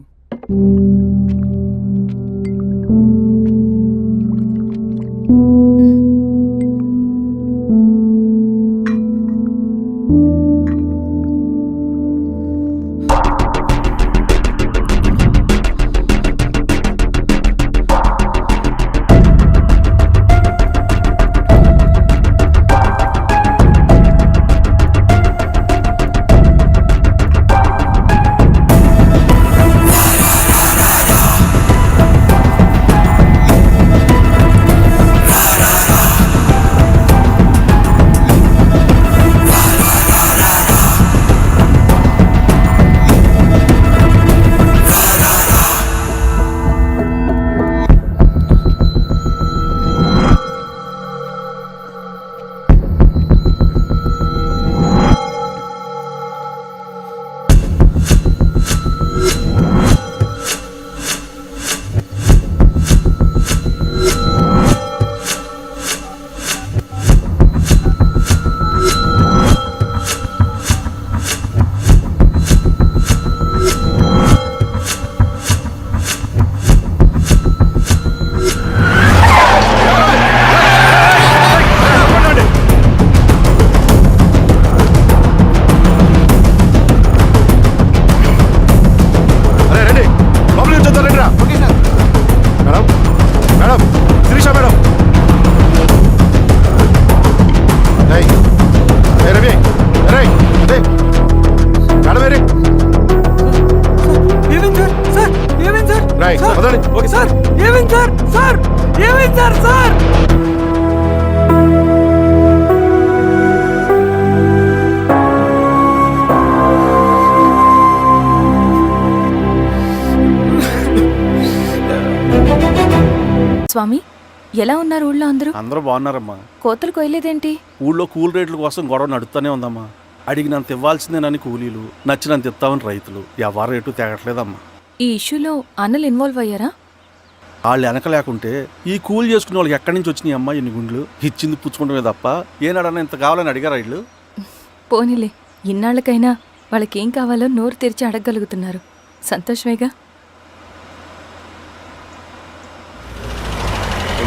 స్వామి, ఎలా ఉన్నారు ఊళ్ళో అందరూ? అందరూ బాగున్నారమ్మా. కోతలు కొయ్యలేదేంటి? ఊళ్ళో కూల్ రేట్ల కోసం గొడవ నడుస్తూనే ఉందమ్మా. అడిగినంత ఇవ్వాల్సిందేనని కూలీలు, నచ్చినంత ఇస్తామని రైతులు. ఎవరు రేటు తేగట్లేదమ్మా. ఈ ఇష్యూలో అన్నలు ఇన్వాల్వ్ అయ్యారా? వాళ్ళు వెనక లేకుంటే ఈ కూలి చేసుకునే వాళ్ళకి ఎక్కడి నుంచి వచ్చినాయి అమ్మా ఇన్ని గుండ్లు? ఇచ్చింది పుచ్చుకుంటమే తప్ప ఏనాడన్నా ఇంత కావాలని అడిగారా వీళ్ళు? పోనీలే, ఇన్నాళ్ళకైనా వాళ్ళకేం కావాలో నోరు తెరిచి అడగగలుగుతున్నారు. సంతోషమేగా.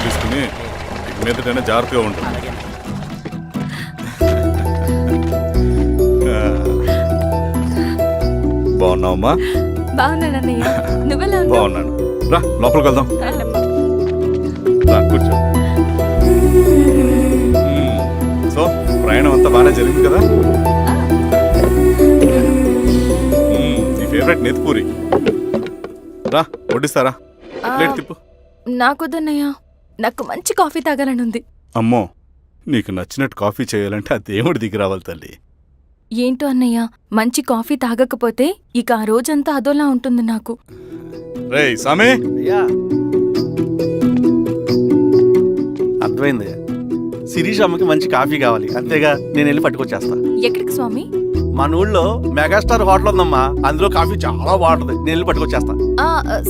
తీసుకుని మీదటైనా జాగ్రత్తగా ఉంటుంది. బాగున్నావమ్మా? బాగున్నానన్నయ్య, నువ్వెలా ఉన్నావు? బాగున్నాను. రా లోపలికి వెళ్దాం. రా కూర్చో. సో ప్రయాణం అంతా బాగానే జరిగింది కదా? నీ ఫేవరెట్ నెత్తిపూరి. రా వడ్డిస్తారా? ప్లేట్ తిప్పు. నాకొద్దన్నయ్య, నాకు మంచి కాఫీ తాగాలని ఉంది. అమ్మో, నీకు నచ్చినట్టు కాఫీ చేయాలంటే ఆ దేవుడి దిగి రావాలి తల్లి. ఏంటో అన్నయ్య, మంచి కాఫీ తాగకపోతే ఇక ఆ రోజంతా అదోలా ఉంటుంది నాకు. రేయ్ సామే, అర్థమైంది. శిరీష్ అమ్మకి మంచి కాఫీ కావాలి, అంతేగా నేను వెళ్ళి పట్టుకొచ్చేస్తా. ఎక్కడికి స్వామి? మన ఊళ్ళో మెగాస్టార్ హోటల్ ఉందమ్మా, అందులో కాఫీ చాలా బాగుంటుంది. నేను వెళ్ళి పట్టుకొచ్చేస్తా.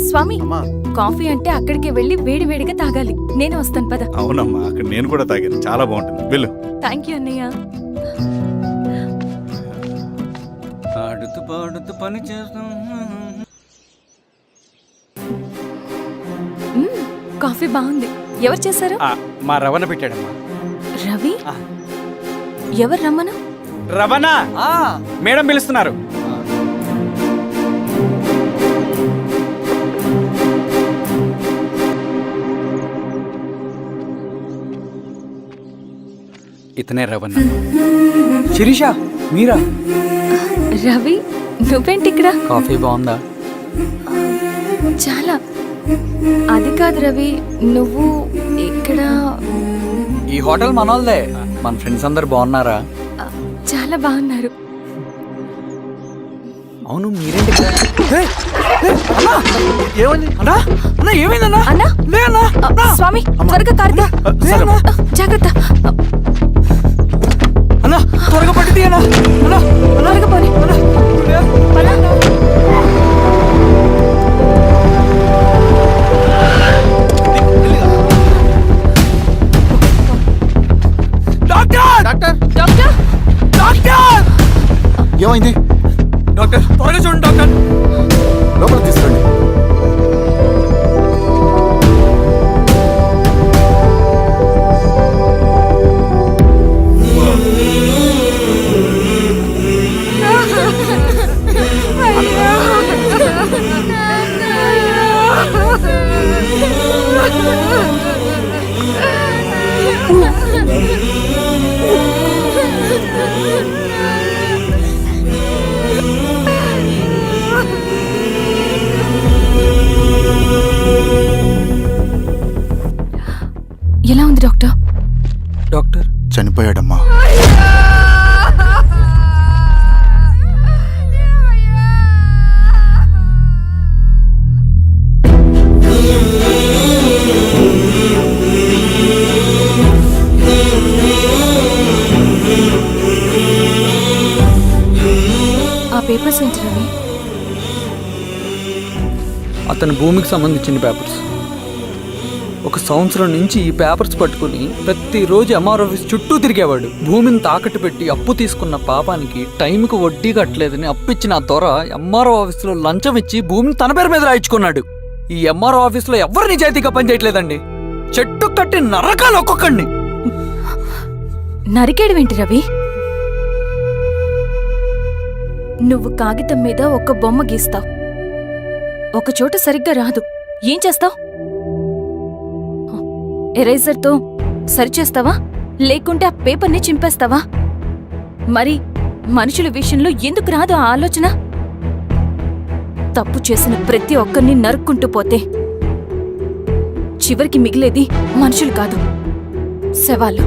స్వామి, కాఫీ అంటే అక్కడికే వెళ్ళి వేడి వేడిగా తాగాలి. నేను వస్తాను పద. అవునమ్మా, అక్కడ నేను కూడా తాగాను, చాలా బాగుంటుంది. వెళ్ళు. థ్యాంక్ యూ అన్నయ్య. ఆడుతూ పాడుతూ పని చేస్తాం. కాఫీ బాగుంది. ఎవరు చేశారు? మా రవణ పెట్టాడమ్మా. రవి? ఎవరు రమ్మను? రవణ మేడం పిలుస్తున్నారు. ఇతనే రవణ. శిరీష మీరా? రవి, నువ్వేంటి ఇక్కడ? కాఫీ బాగుందా? చాలా. అది కాదు రవి, నువ్వు ఇక్కడ? ఈ హోటల్ మనోల్దే. మన ఫ్రెండ్స్ అందరు బాగున్నారా? చాలా బాగున్నారు. అవును, మీరేంటి ఇక్కడ? ఏమైంది అన్నా? అన్నా ఏమైందన్నా? అన్నా, లే అన్నా. స్వామి త్వరగా కార్తీ. జాగ్రత్త అన్నా, త్వరగా పట్టి అన్నా. అన్నా త్వరగా పోనీ. ఏమైంది డాక్టర్? త్వరగా చూడండి డాక్టర్. లోపల తీసుకురండి. ఎలా ఉంది డాక్టర్? డాక్టర్ చనిపోయాడమ్మా. ఆ పేపర్స్ ఏంటి రవి? అతని భూమికి సంబంధించిన పేపర్స్. ఒక సంవత్సరం నుంచి ఈ పేపర్స్ పట్టుకుని ప్రతిరోజు ఎంఆర్ ఆఫీస్ చుట్టూ తిరిగేవాడు. భూమిని తాకట్టు పెట్టి అప్పు తీసుకున్న పాపానికి టైంకి వడ్డీ కట్టలేదని అప్పిచ్చిన ఆ దొర ఎంఆర్ఓ ఆఫీస్లో లంచం ఇచ్చి భూమిని తన పేరు మీద రాయించుకున్నాడు. ఈ ఎంఆర్ఓ ఆఫీస్లో ఎవరు నిజాయితీగా పనిచేయట్లేదండి. చెట్టు కట్టి నరకాలు ఒక్కొక్కడిని. నరికేడవేంటి రవి? నువ్వు కాగితం మీద ఒక బొమ్మ గీస్తావు, ఒక చోట సరిగ్గా రాదు. ఏం చేస్తావు? ఎరేజర్తో సరిచేస్తావా, లేకుంటే ఆ పేపర్ని చింపేస్తావా? మరి మనుషుల విషయంలో ఎందుకు రాదు ఆ ఆలోచన? తప్పు చేసిన ప్రతి ఒక్కరిని నరుక్కుంటూ పోతే చివరికి మిగిలేది మనుషులు కాదు, శవాలు.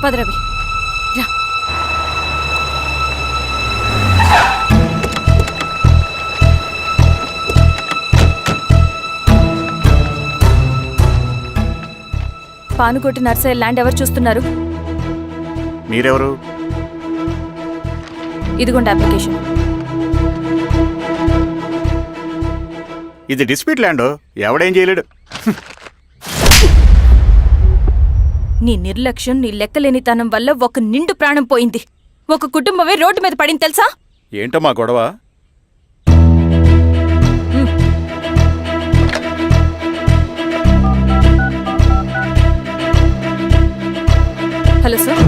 పద. పద రవి రా. పానుకోటి నర్సయ్య ల్యాండ్ ఎవరు చూస్తున్నారు? మీరెవరు? ఇదిగోండి అప్లికేషన్. ఇది డిస్ప్యూట్ ల్యాండ్, ఎవడేం చేయలేడు. నీ నిర్లక్ష్యం, నీ లెక్కలేనితనం వల్ల ఒక నిండు ప్రాణం పోయింది. ఒక కుటుంబమే రోడ్డు మీద పడింది తెలుసా? ఏంటో మా గొడవ? Hello sir.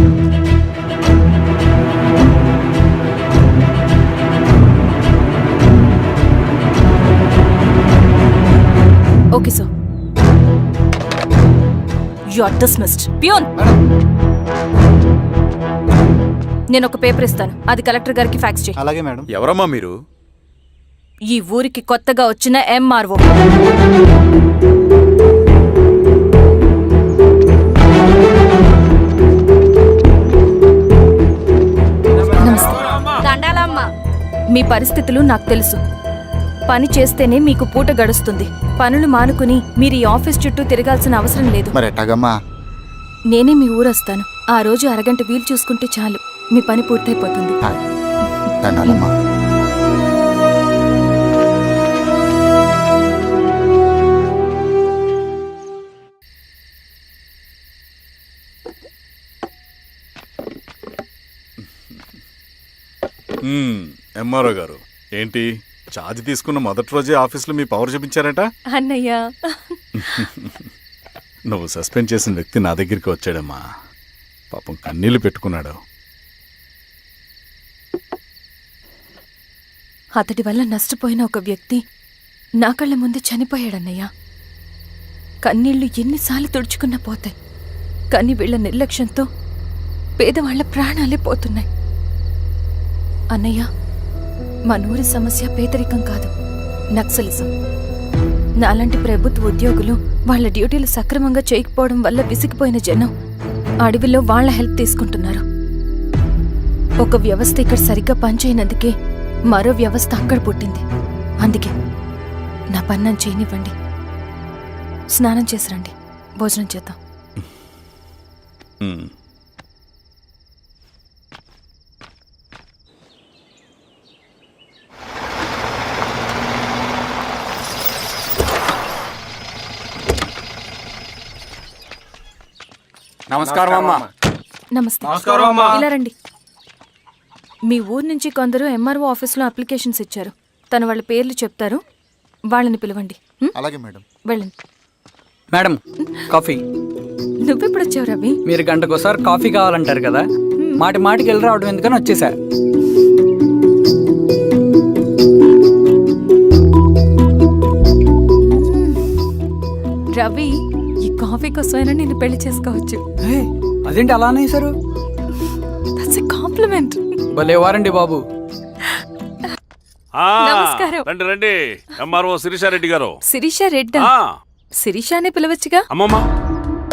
Okay sir. You are dismissed. Peon, నేను ఒక పేపర్ ఇస్తాను, అది కలెక్టర్ గారికి ఫ్యాక్స్ చేయి. అలాగే మేడం. ఎవరమ్మా మీరు? ఈ ఊరికి కొత్తగా వచ్చిన ఎంఆర్ఓ. మీ పరిస్థితులు నాకు తెలుసు. పని చేస్తేనే మీకు పూట గడుస్తుంది. పనులు మానుకుని మీరు ఈ ఆఫీస్ చుట్టూ తిరగాల్సిన అవసరం లేదు. మరి ఎట్టాగమ్మా? నేనే మీ ఊరొస్తాను. ఆ రోజు అరగంట వీలు చూసుకుంటే చాలు, మీ పని పూర్తయిపోతుంది. దండాలమ్మా. ఎంఆర్ఓ గారు, ఏంటి ఛార్జ్ తీసుకున్న మొదటి రోజే ఆఫీస్లో మీ పవర్ చూపించారట? అన్నయ్య, నువ్వు సస్పెండ్ చేసిన వ్యక్తి నా దగ్గరికి వచ్చాడమ్మా. పాపం కన్నీళ్లు పెట్టుకున్నాడు. అతడి వల్ల నష్టపోయిన ఒక వ్యక్తి నా కళ్ళ ముందు చనిపోయాడన్నయ్య. కన్నీళ్లు ఎన్నిసార్లు తుడుచుకున్నా పోతాయి, కానీ వీళ్ళ నిర్లక్ష్యంతో పేదవాళ్ల ప్రాణాలే పోతున్నాయి. అన్నయ్య, మనూరి సమస్య పేదరికం కాదు, నక్సలిజం. నాలాంటి ప్రభుత్వ ఉద్యోగులు వాళ్ళ డ్యూటీలు సక్రమంగా చేయకపోవడం వల్ల విసిగిపోయిన జనం అడవిలో వాళ్ల హెల్ప్ తీసుకుంటున్నారు. ఒక వ్యవస్థ ఇక్కడ సరిగ్గా పనిచేయనందుకే మరో వ్యవస్థ అక్కడ పుట్టింది. అందుకే నా పన్నం చేయనివ్వండి. స్నానం చేసిరండి, భోజనం చేద్దాం. నమస్కారం అమ్మా. నమస్తే. ఇలా రండి. మీ ఊరు నుంచి కొందరు ఎంఆర్ఓ ఆఫీస్లో అప్లికేషన్స్ ఇచ్చారు. తను వాళ్ళ పేర్లు చెప్తారు, వాళ్ళని పిలవండి. అలాగే మేడం. వెళ్ళండి. Madam, coffee. నువ్వెప్పుడు వచ్చావు రవి? మీరు గంటకోసారి కాఫీ కావాలంటారు కదా, మాటి మాటికి వెళ్ళి రావడం ఎందుకని వచ్చేసా. రవి, ఈ కాఫీ కోసమైనా నేను పెళ్లి చేసుకోవచ్చు. అదేంటి అలా అనేసారు? That's a compliment. భలే వారండి బాబు. నమస్కారం. రండి రండి. ఎంఆర్ఓ శిరీషారెడ్డి గారు. శిరీష రెడ్డా? శిరీష అనే పిలవచ్చుగా. అమ్మమ్మ,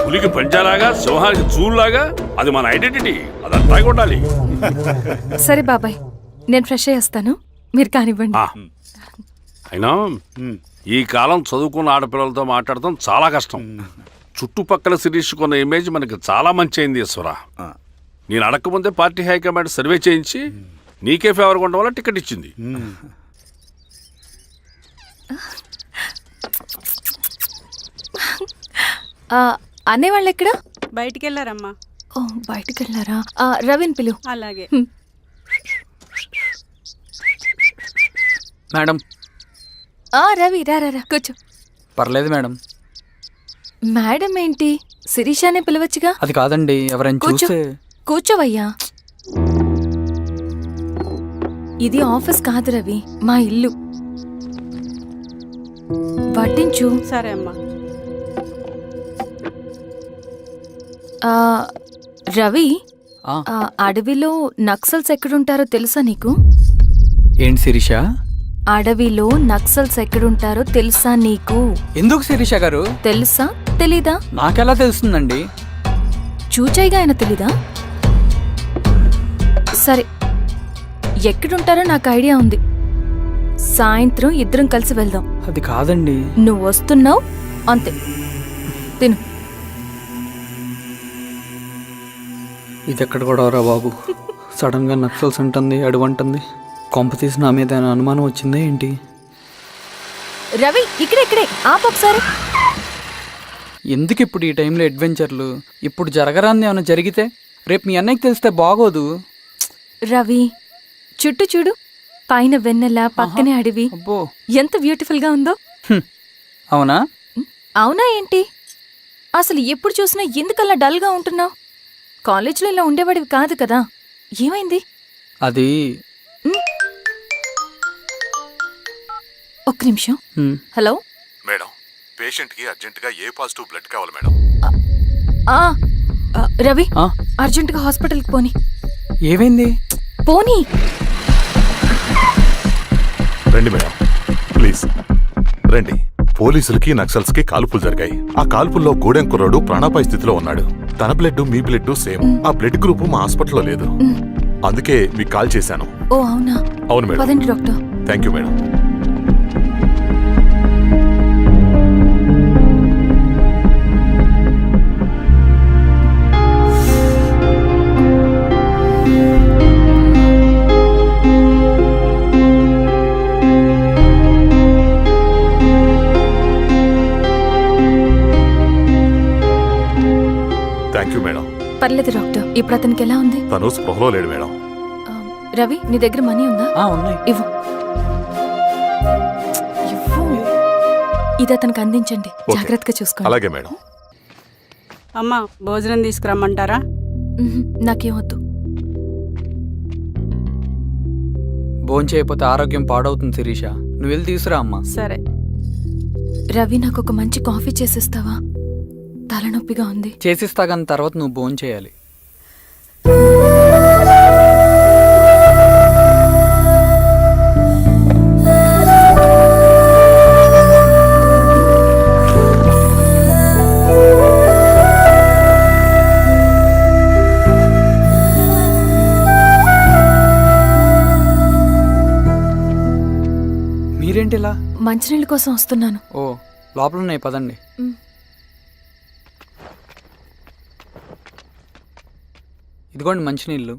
పులికి పంచాలాగా సింహానికి చూలాగా అది మన ఐడెంటిటీ, అదంతా ఉండాలి. సరే బాబాయ్, నేను ఫ్రెష్ అయ్యేస్తాను, మీరు కానివ్వండి. అయినా ఈ కాలం చదువుకున్న ఆడపిల్లలతో మాట్లాడటం చాలా కష్టం. చుట్టుపక్కల శిరీష్ కొన్న ఇమేజ్ మనకి చాలా మంచి అయింది ఈశ్వర. నేను అడగకముందే పార్టీ హైకమాండ్ సర్వే చేయించి నీకే ఫేవర్గా ఉండడం వల్ల టికెట్ ఇచ్చింది. అనేవాళ్ళు ఎక్కడ? బయటికి వెళ్ళారమ్మా. ఓ, బయటికి వెళ్ళారా? రవిని పిలువు. అలాగే. మేడం. రవి రా రా, కూర్చో. పర్లేదు మేడం. మేడం ఏంటి, శిరీషానే పిలవచ్చుగా. అది కాదండి, ఎవరైనా చూస్తే. కూర్చోవయ్యా. ఇది ఆఫీస్ కాదు రవి, మా ఇల్లు. వడ్డించు. సరే అమ్మా. రవి, అడవిలో నక్సల్స్ ఎక్కడుంటారో తెలుసా నీకు? ఏంటి శిరీష? అడవిలో నక్సల్స్ ఎక్కడుంటారో తెలుసా నీకు? ఎందుకు శిరీష గారు? తెలుసా తెలీదా? నాకెలా తెలుస్తుందండి? చూచాయిగా ఆయన తెలీదా? సరే, ఎక్కడుంటారో నాకు ఐడియా ఉంది. సాయంత్రం ఇద్దరం కలిసి వెళ్దాం. అది కాదండి. నువ్వు వస్తున్నావు అంతే. తిను. ఇది ఎక్కడ కూడా రా బాబు. సడన్గా నక్సల్స్ అంటుంది, అడువంటుంది. కొంప తీసి నా మీద ఏమైనా అనుమానం వచ్చిందే ఏంటి? రవి, ఇక్కడే ఆపొకసారి. ఎందుకు ఇప్పుడు ఈ టైంలో అడ్వెంచర్లు? ఇప్పుడు జరగరాంది ఏమైనా జరిగితే రేపు మీ అన్నయ్యకి తెలిస్తే బాగోదు. రవి, చుట్టూ చూడు. పైన వెన్నెల, పక్కనే అడవి. అబ్బో, ఎంత బ్యూటిఫుల్ గా ఉందో. అవునా? అవునా ఏంటి? అసలు ఎప్పుడు చూసినా ఎందుకలా డల్ గా ఉంటున్నావు? కాలేజీలో ఇలా ఉండేవాడివి కాదు కదా, ఏమైంది? అది ఒక్క నిమిషం. హలో మేడం, పేషెంట్ కి అర్జెంట్ గా ఏ పాజిటివ్ బ్లడ్ కావాలి మేడం. రవి, అర్జెంటుగా హాస్పిటల్కి పోనీ. ఏమైంది? పోనీ. రండి మేడం, ప్లీజ్ రండి. పోలీసులకి నక్సల్స్ కి కాల్పులు జరిగాయి. ఆ కాల్పుల్లో గూడెం కుర్రాడు ప్రాణాపాయ స్థితిలో ఉన్నాడు. తన బ్లడ్ మీ బ్లడ్ సేమ్. ఆ బ్లడ్ గ్రూప్ మా హాస్పిటల్లో లేదు. అందుకే మీకు కాల్ చేశాను. ఓ అవునా? అవును మేడం. పదండి doctor. Thank you madam. Thank you madam. పర్లేదు డాక్టర్. ఇప్పుడు అతనికి ఎలా ఉంది? తను స్పృహలో లేడు మేడం. రవి, నీ దగ్గర మనీ ఉందా? ఉన్నాయి. ఇవ్వు. ఇది అతనికి అందించండి. జాగ్రత్తగా చూసుకోండి. అలాగే మేడం. అమ్మా, భోజనం తీసుకురమ్మంటారా? నాకేమొద్దు. భోంచేయకపోతే ఆరోగ్యం పాడవుతుంది శిరీష. నువ్వు వెళ్ళి తీసురా అమ్మా. సరే. రవి, నాకు ఒక మంచి కాఫీ చేసిస్తావా? తలనొప్పిగా ఉంది. చేసిస్తా కానీ తర్వాత నువ్వు భోంచేయాలి. మీరేంటిలా? మంచినీళ్ళ కోసం వస్తున్నాను. ఓ, లోపల ఉన్నాయి, పదండి. ఇదిగోండి మంచినీళ్ళు.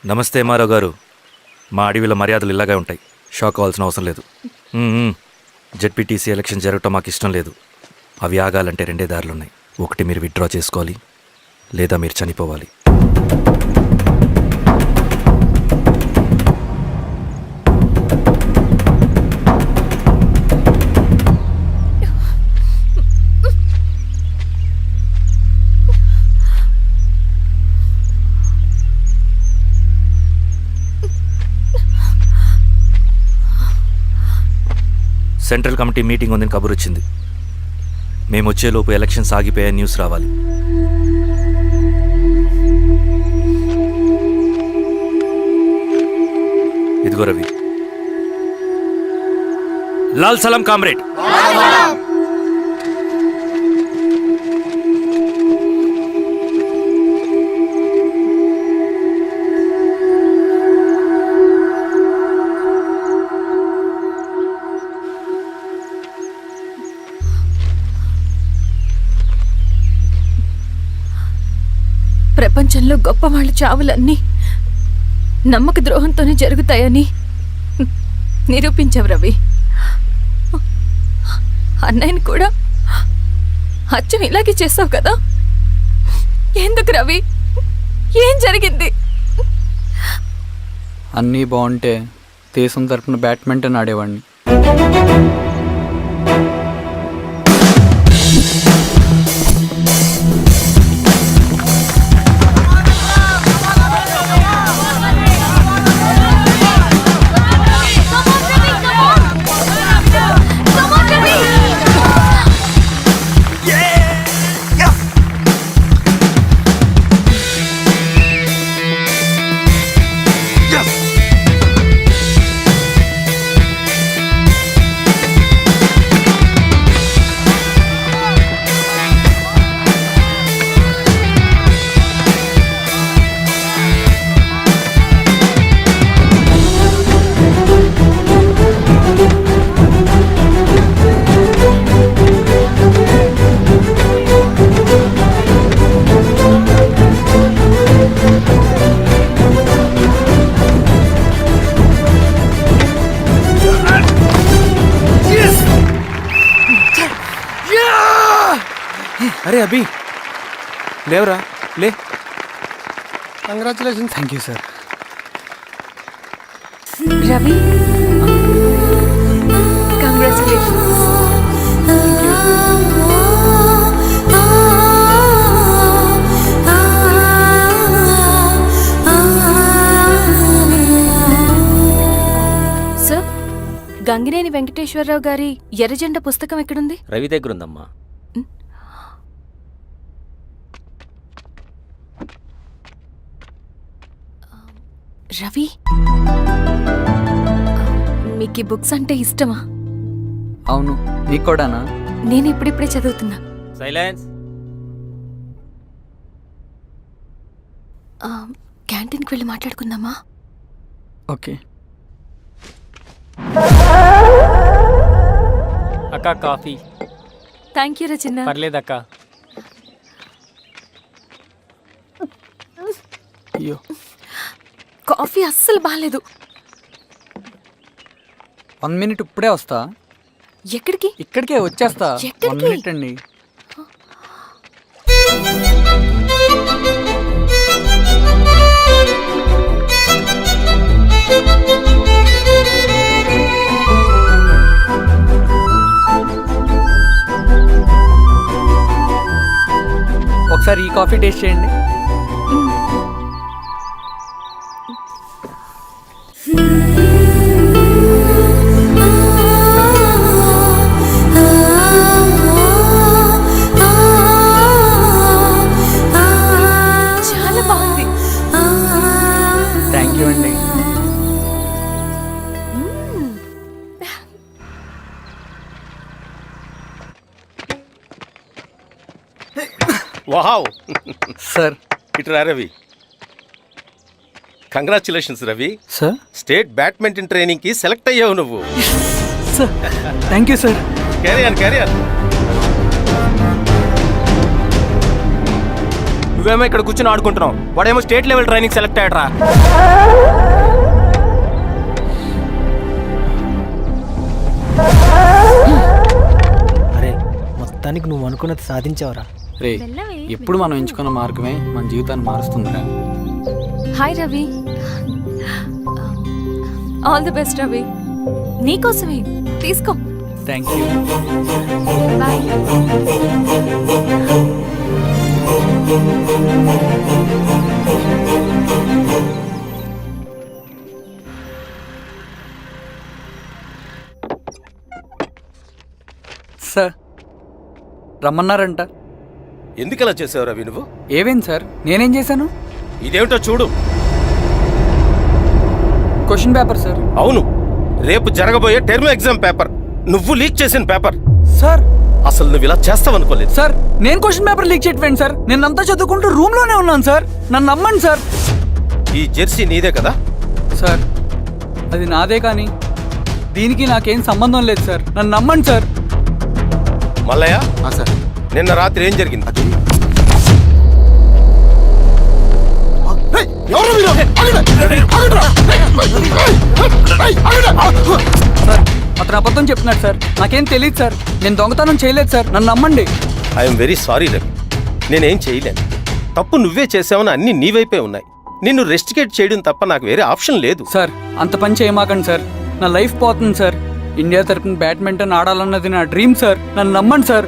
నమస్తే ఎంఆర్ఓ గారు. మా అడవిలో మర్యాదలు ఇలాగే ఉంటాయి. షాక్ అవ్వాల్సిన అవసరం లేదు. జెడ్పీటీసీ ఎలక్షన్ జరగటం మాకు ఇష్టం లేదు. అవి ఆగాలంటే 2 దారులున్నాయి. ఒకటి మీరు విత్డ్రా చేసుకోవాలి, లేదా మీరు చనిపోవాలి. సెంట్రల్ కమిటీ మీటింగ్ ఉందని కబురు వచ్చింది. మేము వచ్చేలోపు ఎలక్షన్స్ ఆగిపోయే న్యూస్ రావాలి. ఇదిగో రవి. లాల్ సలాం కామ్రేడ్. ప్రపంచంలో గొప్ప వాళ్ళ చావులన్నీ నమ్మక ద్రోహంతోనే జరుగుతాయని నిరూపించావు రవి. అన్నయ్యని కూడా అచ్చం ఇలాగే చేస్తావు కదా? ఎందుకు రవి? ఏం జరిగింది? అన్నీ బాగుంటే దేశం తరపున బ్యాడ్మింటన్ ఆడేవాడిని. అరే అభి, లేవరా, లే. Congratulation. Thank you sir. Ravi, congratulations. Sir, Gangineni Venkateswara Rao గారి ఎర్రజెండా పుస్తకం ఎక్కడుంది? రవి దగ్గర ఉందమ్మా. రవి, మీకు ఈ బుక్స్ అంటే ఇష్టమా? అవును, నీకు కూడానా? నేను ఇప్పుడిప్పుడే చదువుతున్నా. సైలెన్స్. క్యాంటీన్కి వెళ్ళి మాట్లాడుకుందామా? ఓకే. అక్క కాఫీ. థ్యాంక్ యూ రచన. పర్లేదక్క. అయ్యో, కాఫీ అస్సలు బాగాలేదు. 1 minute ఇప్పుడే వస్తా. ఎక్కడికి? ఇక్కడికే వచ్చేస్తా. ఎక్కడికి? 1 minute అండి. ఒకసారి ఈ కాఫీ టేస్ట్ చేయండి. చాలా బాగుంది. థ్యాంక్ యూ అండి. Wow sir. ఇట్రా Ravi. Congratulations Ravi. Sir, state badminton training కి సెలెక్ట్ అయ్యావు నువ్వు. Sir thank you sir. Career నువ్వేమో ఇక్కడ కూర్చొని ఆడుకుంటున్నావు, వాడేమో స్టేట్ లెవెల్ ట్రైనింగ్ సెలెక్ట్ అయ్యాడ్రా. అరే మొత్తానికి నువ్వు అనుకున్నది సాధించావురా. రే ఎప్పుడు మనం ఎంచుకున్న మార్గమే మన జీవితాన్ని మారుస్తుందిరా. Hi Ravi. All the best Ravi. నీకోసమే తీసుకో. Thank you. బాయ్. సార్ రమ్మన్నారంట. ఎందుకు అలా చేసావు రవి నువ్వు? ఏవేం సార్, నేనేం చేశాను? ఇదేమిటో చూడు. Question paper sir. అవును, రేపు జరగబోయే టర్మ్ ఎగ్జామ్ పేపర్. నువ్వు లీక్ చేసిన పేపర్. సార్ అసలు నువ్వు ఇలా చేస్తావనుకోలేదు. సార్ నేను క్వశ్చన్ పేపర్ లీక్ చేయట్లేండి సార్. నేను అంతా చదువుకుంటూ రూమ్ లోనే ఉన్నాను సార్. నన్ను నమ్మండి సార్. ఈ జెర్సీ నీదే కదా? సార్ అది నాదే, కానీ దీనికి నాకేం సంబంధం లేదు సార్. నన్ను నమ్మండి సార్. మల్లయ్య సార్, నిన్న రాత్రి ఏం జరిగింది? సార్ అతను అబద్ధం చెప్తున్నాడు సార్. నాకేం తెలియదు సార్. నేను దొంగతనం చేయలేదు సార్. నన్ను నమ్మండి. ఐఎమ్ వెరీ సారీ రవి, నేనేం చేయలేను. తప్పు నువ్వే చేసావని అన్ని నీ వైపే ఉన్నాయి. నిన్ను రెస్టికేట్ చేయడం తప్ప నాకు వేరే ఆప్షన్ లేదు. సార్ అంత పని చేయమాకండి సార్. నా లైఫ్ పోతుంది సార్. ఇండియా తరపున బ్యాడ్మింటన్ ఆడాలన్నది నా డ్రీమ్ సార్. నన్ను నమ్మండి సార్.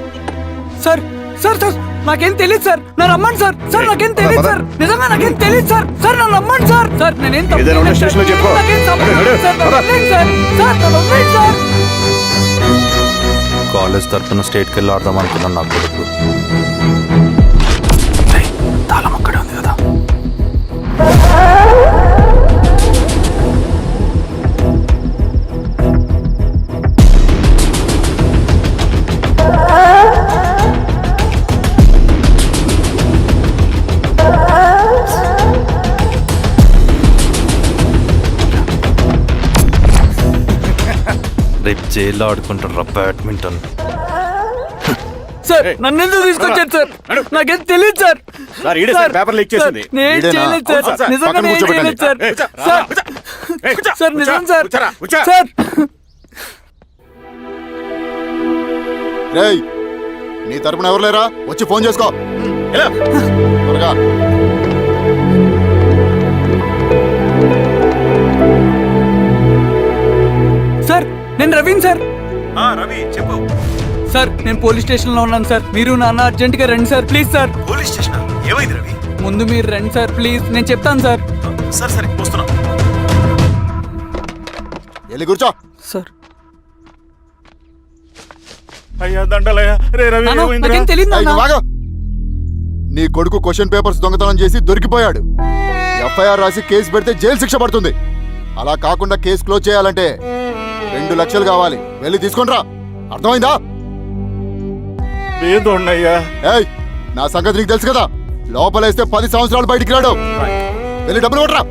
సార్ సార్ సార్ నాకేం తెలియదు సార్. నన్ను నమ్మండి సార్. సార్ నాకేం తెలియదు సార్. నిజంగా నాకేం తెలియదు సార్. సార్ నన్ను నమ్మండి సార్. సార్ నేనేం తప్పు చేయలేదు సార్. నాకేం సంబంధం లేదు సార్. నన్ను వదిలేయండి సార్. సార్ నన్ను వదిలేయండి సార్. కాలేజ్ తరఫున స్టేట్కి వెళ్ళి ఆడదాం అనుకున్నాను నా కొడుకు. తాళం అక్కడే ఉంది కదా. రేపు జైల్లో ఆడుకుంటారా బ్యాడ్మింటన్? సార్ నన్ను ఎందుకు తీసుకొచ్చారు సార్? నాకేం తెలియదు సార్. పేపర్ లీక్ చేసింది. నేను చేయలేదు సార్. నిజంగా నేను చేయలేదు సార్. సార్ సార్ నిజం సార్. సార్ రేయ్, నీ తరపున ఎవరు లేరా? వచ్చి ఫోన్ చేసుకో త్వరగా. సార్ నేను రవీన్ సార్. రవి చెప్పు. సార్ నేను పోలీస్ స్టేషన్ లో ఉన్నాను సార్. మీరు నాన్న అర్జెంట్ గా రండి sir. Please sir. Police station ఏమైంది రవి? ముందు మీరు రండి సార్ ప్లీజ్. నేను చెప్తాను సార్. సరే సరే వస్తున్నా. వెళ్ళి కూర్చో. సార్ అయ్యా దండలయ్యా. రే రవి నాన్న, ఏమైందిరా? నాకేం తెలియదు ఏయ్, నాన్న. నువ్వు ఆగు. నీ కొడుకు క్వశ్చన్ పేపర్స్ దొంగతనం చేసి దొరికిపోయాడు. ఎఫ్ఐఆర్ రాసి కేసు పెడితే జైలు శిక్ష పడుతుంది. అలా కాకుండా కేసు క్లోజ్ చేయాలంటే 2 లక్షలు కావాలి. వెళ్ళి తీసుకొని రా. అర్థమైందా? లేదోన్నయ్యా. ఏయ్, నా సంగతి నీకు తెలుసు కదా. లోపలేస్తే 10 సంవత్సరాలు బయటికి రాడు. వెళ్ళి డబ్బులు కొట్టరా.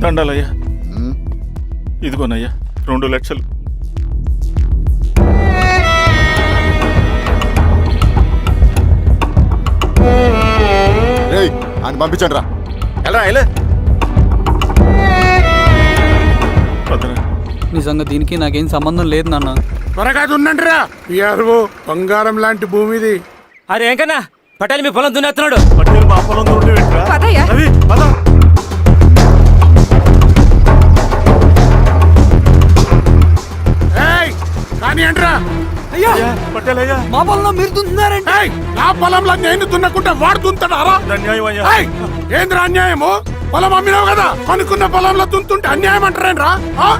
దండాలయ్యా. ఇదిగోనయ్యా 2 లక్షలు. రేయ్, ఆయన పంపించండి రా. ఎలా ఎలా నిజంగా దీనికి నాకేం సంబంధం లేదు నాన్న. త్వరగా దున్నండి రా. బంగారం లాంటి భూమిది. అరే ఏంకన్నా పటేల్ మీ పొలం దున్నేస్తున్నాడు. పట్టేలు మా పొలం దున్నుడు ఏంట్రా? పదయ్యా. రవి పద. కానీ అంటరా అయ్యా పట్టేలయ్యా. మా పొలంలో మీరు దున్నుతున్నారంటే నా పొలంలో నేను దున్నకుంటే వాడు దున్నుతాడా? అన్యాయం అయ్యా. ఏంద్రా అన్యాయము? పొలం అమ్మినావు కదా, కొనుక్కున్న పొలంలో దున్నుతుంటే అన్యాయం అంటారేంట్రా?